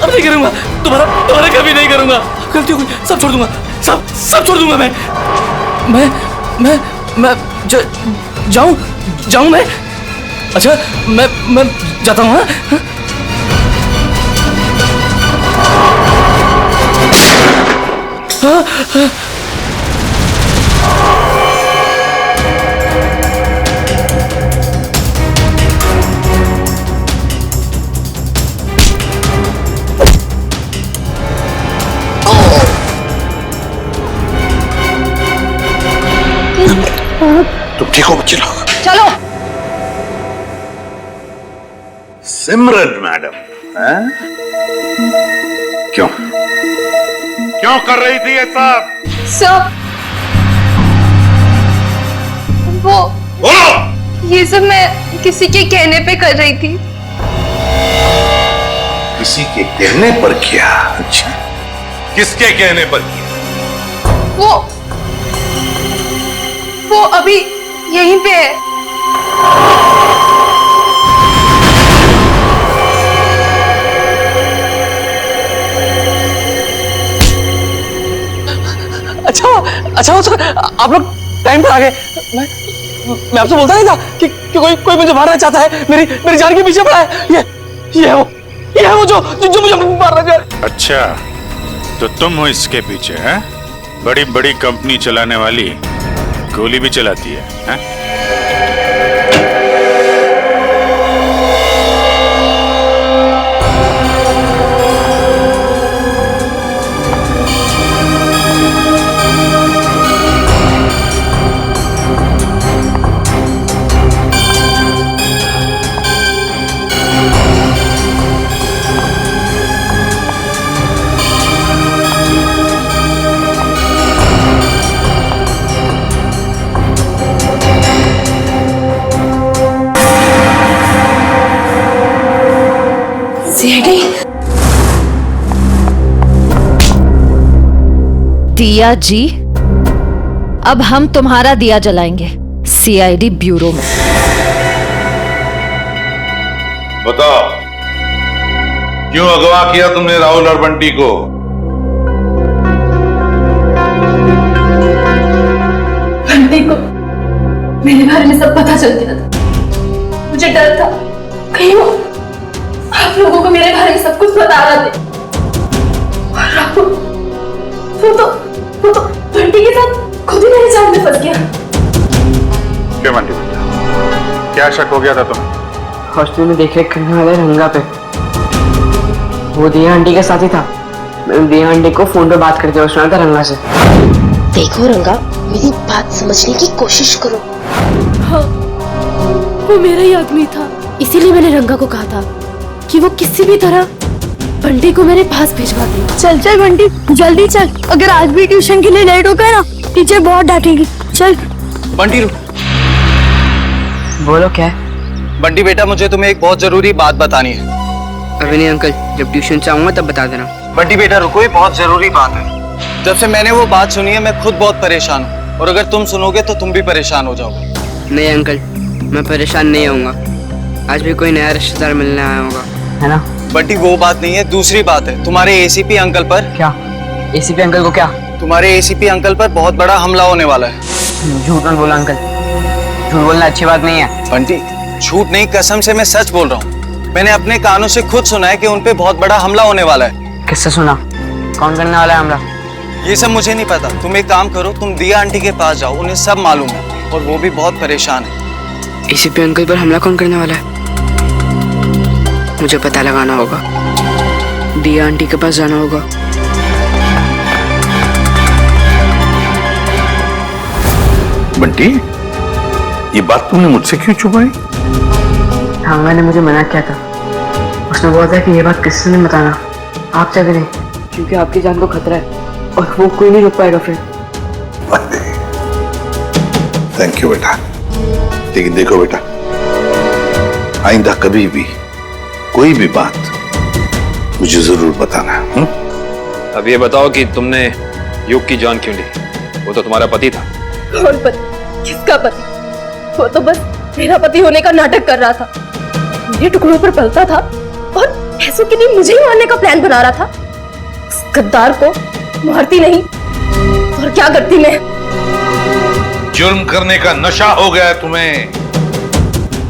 अब नहीं करूंगा, दोबारा कभी नहीं करूंगा। गलती हो गई, सब छोड़ दूंगा, सब छोड़ दूंगा। मैं जाऊं मैं? अच्छा मैं जाता हूँ। हाँ? तुम ठीक हो बच्चे लोग? चलो। सिमरन मैडम, हैं? क्यों कर रही थी ये सब? सब वो ये सब मैं किसी के कहने पे कर रही थी। किसी के कहने पर किया? अच्छा, किसके कहने पर किया? वो अभी यहीं पे है। अच्छा आप लोग टाइम पर आ गए। मैं आपसे बोलता नहीं था कि कोई मुझे मारना चाहता है, मेरी जान के पीछे पड़ा है। ये है वो जो मुझे मारना चाह रहा है। अच्छा, तो तुम हो इसके पीछे? हैं? बड़ी बड़ी कंपनी चलाने वाली गोली भी चलाती है, हैं? दिया जी, अब हम तुम्हारा दिया जलाएंगे सीआईडी ब्यूरो में। बताओ, क्यों अगवा किया तुमने राहुल और बंटी को? बंटी को मेरे बारे में सब पता चल गया था। मुझे डर था कहीं वो आप लोगों को मेरे बारे में सब कुछ बता रहा थे। और राहुल वो तो बंटी के साथ खुद ही मेरे जाल में फंस गया। क्यों बंटी भैया, क्या शक हो गया था तुम्हें? हॉस्टल में देख रेख करने वाले रंगा पे वो दिया आंटी के साथ ही था। मैंने दिया आंटी को फोन पे बात करते हुए सुना था रंगा से। देखो रंगा, मेरी बात समझने की कोशिश करो। हाँ, वो मेरा ही आदमी था, इसीलिए मैंने रंगा को कहा था कि वो किसी भी तरह बंटी को मेरे पास भिजवा दे। चल बंटी, जल्दी चल, अगर आज भी ट्यूशन के लिए लेट हो गया ना टीचर बहुत डांटेगी। चल बंटी रुक। बोलो क्या है? बंटी बेटा, मुझे तुम्हें एक बहुत जरूरी बात बतानी है। अभी नहीं अंकल, जब ट्यूशन से आऊंगा तब बता देना। बंटी बेटा रुको, ये बहुत जरूरी बात है। जब से मैंने वो बात सुनी है मैं खुद बहुत परेशान हूँ, और अगर तुम सुनोगे तो तुम भी परेशान हो जाओगे। नहीं अंकल, मैं परेशान नहीं होऊंगा। आज भी कोई नया रिश्तेदार मिलने आया होगा, है ना? बंटी वो बात नहीं है, दूसरी बात है। तुम्हारे एसीपी अंकल पर। क्या? एसीपी अंकल को क्या? तुम्हारे एसीपी अंकल पर बहुत बड़ा हमला होने वाला है। झूठ मत बोला अंकल, झूठ बोलना अच्छी बात नहीं है। बंटी झूठ नहीं, कसम से मैं सच बोल रहा हूँ। मैंने अपने कानों से खुद सुना है कि उन पे बहुत बड़ा हमला होने वाला है। किससे सुना? कौन करने वाला है हमला? ये सब मुझे नहीं पता। तुम एक काम करो, तुम दिया आंटी के पास जाओ, उन्हें सब मालूम है और वो भी बहुत परेशान है। एसीपी अंकल पर हमला कौन करने वाला है? मुझे पता लगाना होगा, दिया आंटी के पास जाना होगा। बंटी, ये बात तुमने मुझसे क्यों छुपाई? रंगा ने मुझे मना किया था उसने बोला था कि ये बात किसी से नहीं बताना, आपसे भी नहीं, क्योंकि आपकी जान को खतरा है और वो कोई नहीं रोक पाएगा फिर। थैंक यू बेटा। लेकिन देखो बेटा, आइंदा कभी भी कोई भी बात मुझे जरूर बताना। अब ये बताओ कि तुमने युग की जान क्यों ली? वो तो तुम्हारा पति था। कौन पति? किसका पति? वो तो बस मेरा पति होने का नाटक कर रहा था, मेरे टुकड़ों पर पलता था और पैसों के लिए मुझे ही मारने का प्लान बना रहा था। उस गद्दार को मारती नहीं और क्या करती मैं? जुर्म करने का नशा हो गया है तुम्हें।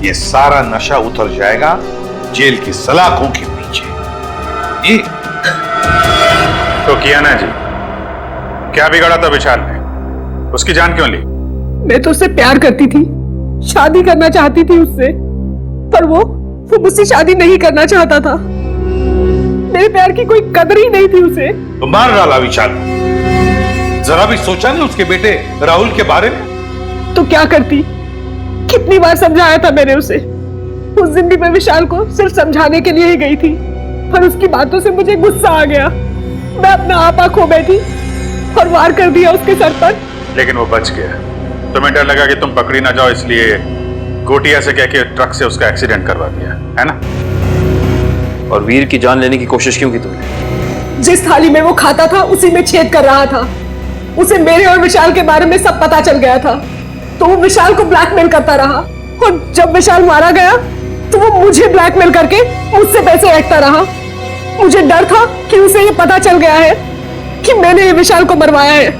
ये सारा नशा उतर जाएगा जेल की सलाखों के पीछे। ये तो किया ना जी, क्या बिगाड़ा था विशाल ने? उसकी जान क्यों ली? मैं तो उससे प्यार करती थी, शादी करना चाहती थी उससे, पर वो मुझसे शादी नहीं करना चाहता था। मेरे प्यार की कोई कदर ही नहीं थी उसे। तो मार डाला विशाल। जरा भी सोचा नहीं उसके बेटे राहुल के बारे में? तो क्या करती? कितनी बार समझाया था मैंने उसे। उस दिन भी मैं विशाल को सिर्फ समझाने के लिए ही गई थी, पर उसकी बातों से मुझे गुस्सा आ गया। मैं अपना आपा खो बैठी और वार कर दिया उसके सर पर। लेकिन वो बच गया। तुम्हें डर लगा कि तुम पकड़ी ना जाओ, इसलिए गोटिया से कह के ट्रक से उसका एक्सीडेंट करवा दिया, है ना? और वीर की जान लेने की कोशिश क्यों की तुमने? जिस थाली में वो खाता था उसी में छेद कर रहा था। उसे मेरे और विशाल के बारे में सब पता चल गया था, तो वो विशाल को ब्लैकमेल करता रहा। और जब विशाल मारा गया तो वो मुझे ब्लैकमेल करके मुझसे पैसे ऐंठता रहा। मुझे डर था कि उसे ये पता चल गया है कि मैंने ये विशाल को मरवाया है।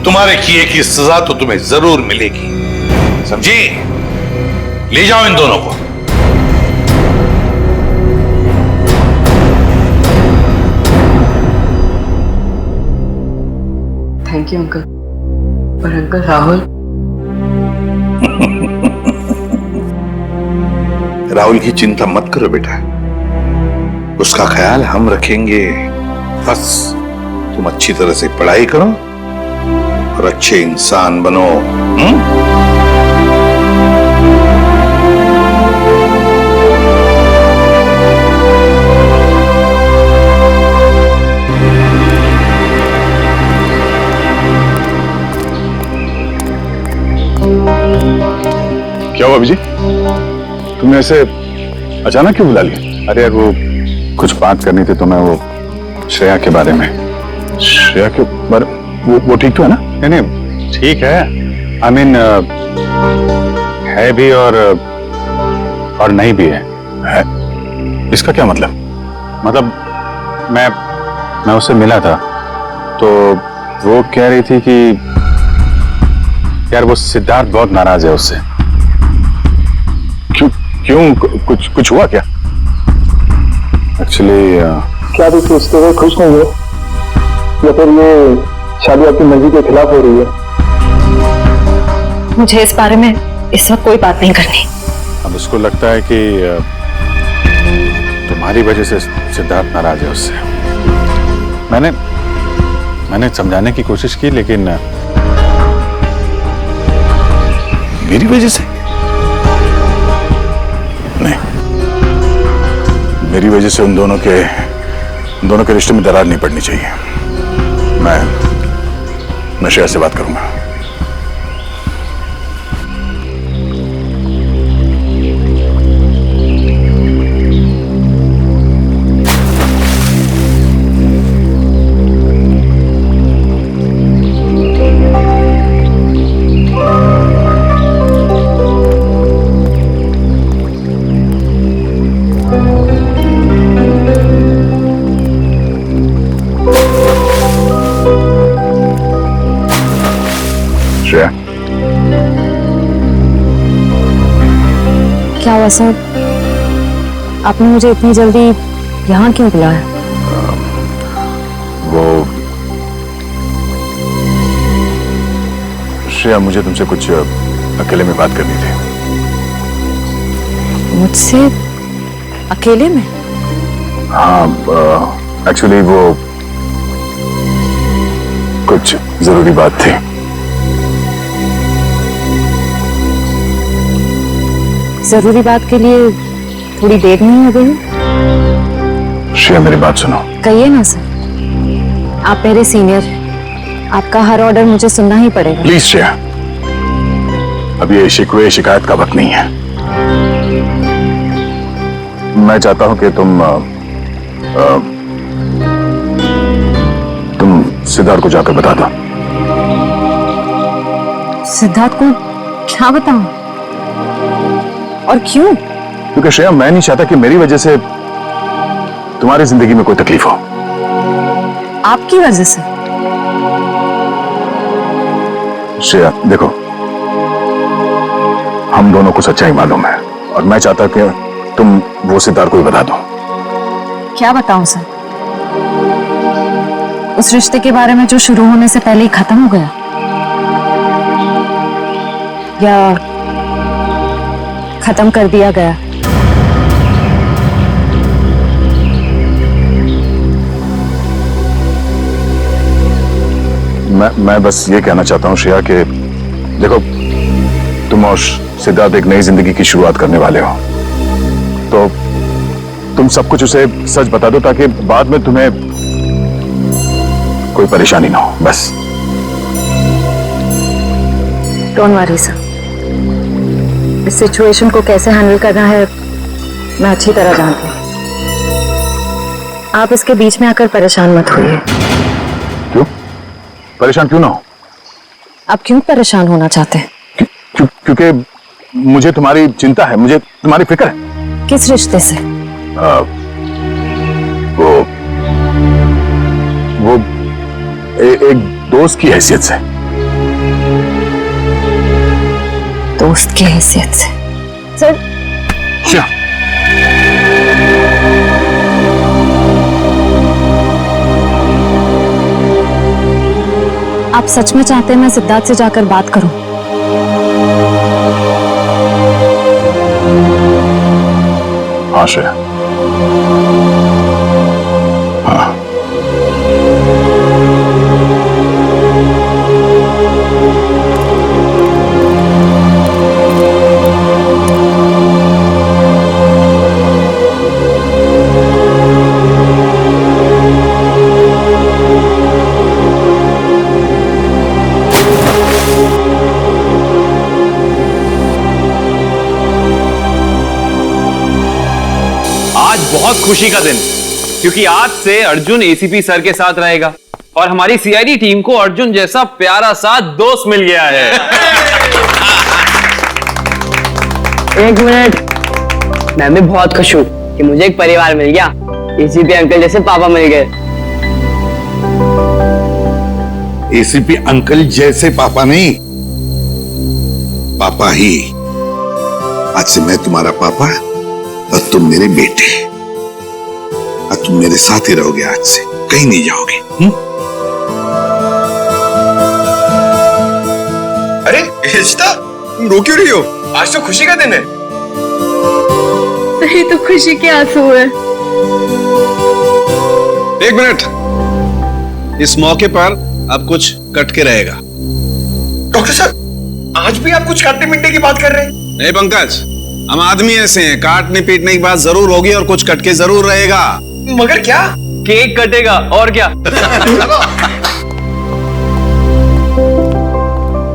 तुम्हारे किए की सजा तो तुम्हें जरूर मिलेगी, समझी? ले जाओ इन दोनों को। Thank you uncle. पर अंकल राहुल राहुल की चिंता मत करो बेटा, उसका ख्याल हम रखेंगे। बस तुम अच्छी तरह से पढ़ाई करो और अच्छे इंसान बनो। क्या हुआ अभिजी? तुमने ऐसे अचानक क्यों बुला लिया? अरे यार वो कुछ बात करनी थी तुम्हें, वो श्रेया के बारे में। श्रेया के बारे वो ठीक तो है ना? नहीं नहीं ठीक है, आई मीन है भी और नहीं भी है। इसका क्या मतलब? मतलब मैं उससे मिला था तो वो कह रही थी कि यार वो सिद्धार्थ बहुत नाराज है उससे। क्यों कुछ हुआ क्या? एक्चुअली क्या भी सोचते हुए खुश नहीं हो, या फिर ये शादी आपकी मर्जी के खिलाफ हो रही है? मुझे इस बारे में इस वक्त कोई बात नहीं करनी। अब उसको लगता है कि तुम्हारी वजह से सिद्धार्थ नाराज है उससे। मैंने समझाने की कोशिश की, लेकिन मेरी वजह से नहीं, मेरी वजह से उन दोनों के रिश्ते में दरार नहीं पड़नी चाहिए। मैं श्रेया से बात करूंगा। क्या हुआ सर? आपने मुझे इतनी जल्दी यहाँ क्यों बुलाया? वो श्रेया, मुझे तुमसे कुछ अकेले में बात करनी थी। मुझसे अकेले में? हाँ, एक्चुअली वो कुछ जरूरी बात थी। जरूरी बात के लिए थोड़ी देर नहीं हो गई? श्रेया मेरी बात सुनो। कहिए ना सर, आप मेरे सीनियर, आपका हर ऑर्डर मुझे सुनना ही पड़ेगा। प्लीज श्रेया, अब ये शिकवे शिकायत का वक्त नहीं है। मैं चाहता हूं कि तुम सिद्धार्थ को जाकर बता दो। सिद्धार्थ को क्या बताऊं? और क्यों? क्योंकि श्रेया, मैं नहीं चाहता कि मेरी वजह से तुम्हारी जिंदगी में कोई तकलीफ हो। आपकी वजह से? श्रेया देखो, हम दोनों को सच्चाई मालूम है और मैं चाहता कि तुम वो सिद्धार्थ को ही बता दो। क्या बताऊं सर? उस रिश्ते के बारे में जो शुरू होने से पहले ही खत्म हो गया, या खत्म कर दिया गया? मैं बस ये कहना चाहता हूँ श्रेया कि देखो, तुम और सिद्धार्थ एक नई जिंदगी की शुरुआत करने वाले हो, तो तुम सब कुछ उसे सच बता दो ताकि बाद में तुम्हें कोई परेशानी ना हो। बस डोंट वरी सर, इस सिचुएशन को कैसे हैंडल करना है मैं अच्छी तरह जानती हूँ। आप इसके बीच में आकर परेशान मत होइए। क्यों परेशान क्यों ना हो? आप क्यों परेशान होना चाहते हैं? क्योंकि मुझे तुम्हारी चिंता है, मुझे तुम्हारी फिक्र है। किस रिश्ते से? वो एक दोस्त की हैसियत से। दोस्त की हैसियत से? सर क्या? आप सच में चाहते हैं मैं सिद्धार्थ से जाकर बात करूं? हाँ श्रेया, हाँ। बहुत खुशी का दिन, क्योंकि आज से अर्जुन एसीपी सर के साथ रहेगा और हमारी सीआईडी टीम को अर्जुन जैसा प्यारा सा दोस्त मिल गया है। एक मिनट, मैं भी बहुत खुश हूँ कि मुझे एक परिवार मिल गया। एसीपी अंकल जैसे पापा मिल गए। एसीपी अंकल जैसे पापा नहीं, पापा ही। आज से मैं तुम्हारा पापा और तुम मेरे बेटे। और तुम मेरे साथ ही रहोगे, आज से कहीं नहीं जाओगे। अरे रिश्ता, तुम रो क्यों रही हो? आज तो खुशी का दिन है। सही तो खुशी के आंसू है। एक मिनट, इस मौके पर अब कुछ कटके रहेगा। डॉक्टर साहब, आज भी आप कुछ काटने पीटने की बात कर रहे हैं? नहीं पंकज, हम आदमी ऐसे हैं, काटने पीटने की बात जरूर होगी और कुछ कटके जरूर रहेगा। मगर क्या? केक कटेगा और क्या।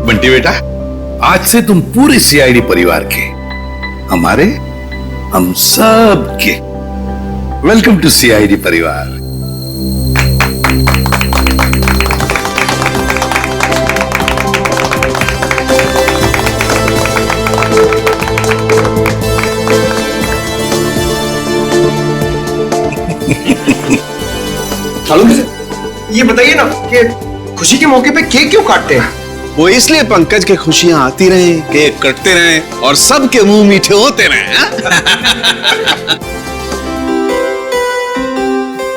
बंटी बेटा, आज से तुम पूरे सीआईडी परिवार के, हमारे, हम सब के वेलकम टू सीआईडी परिवार। हेलो, ये बताइए ना कि खुशी के मौके पे केक क्यों काटते हैं? वो इसलिए पंकज के खुशियां आती रहे, केक कटते रहे और सबके मुंह मीठे होते रहे।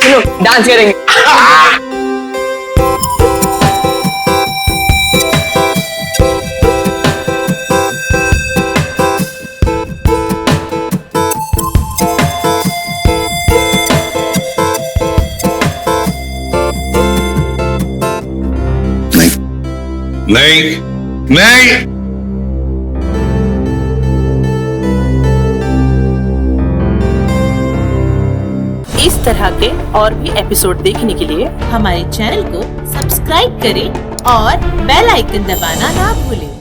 चलो डांस करेंगे। नहीं नहीं, तरह के और भी एपिसोड देखने के लिए हमारे चैनल को सब्सक्राइब करें और बेल आइकन दबाना ना भूलें।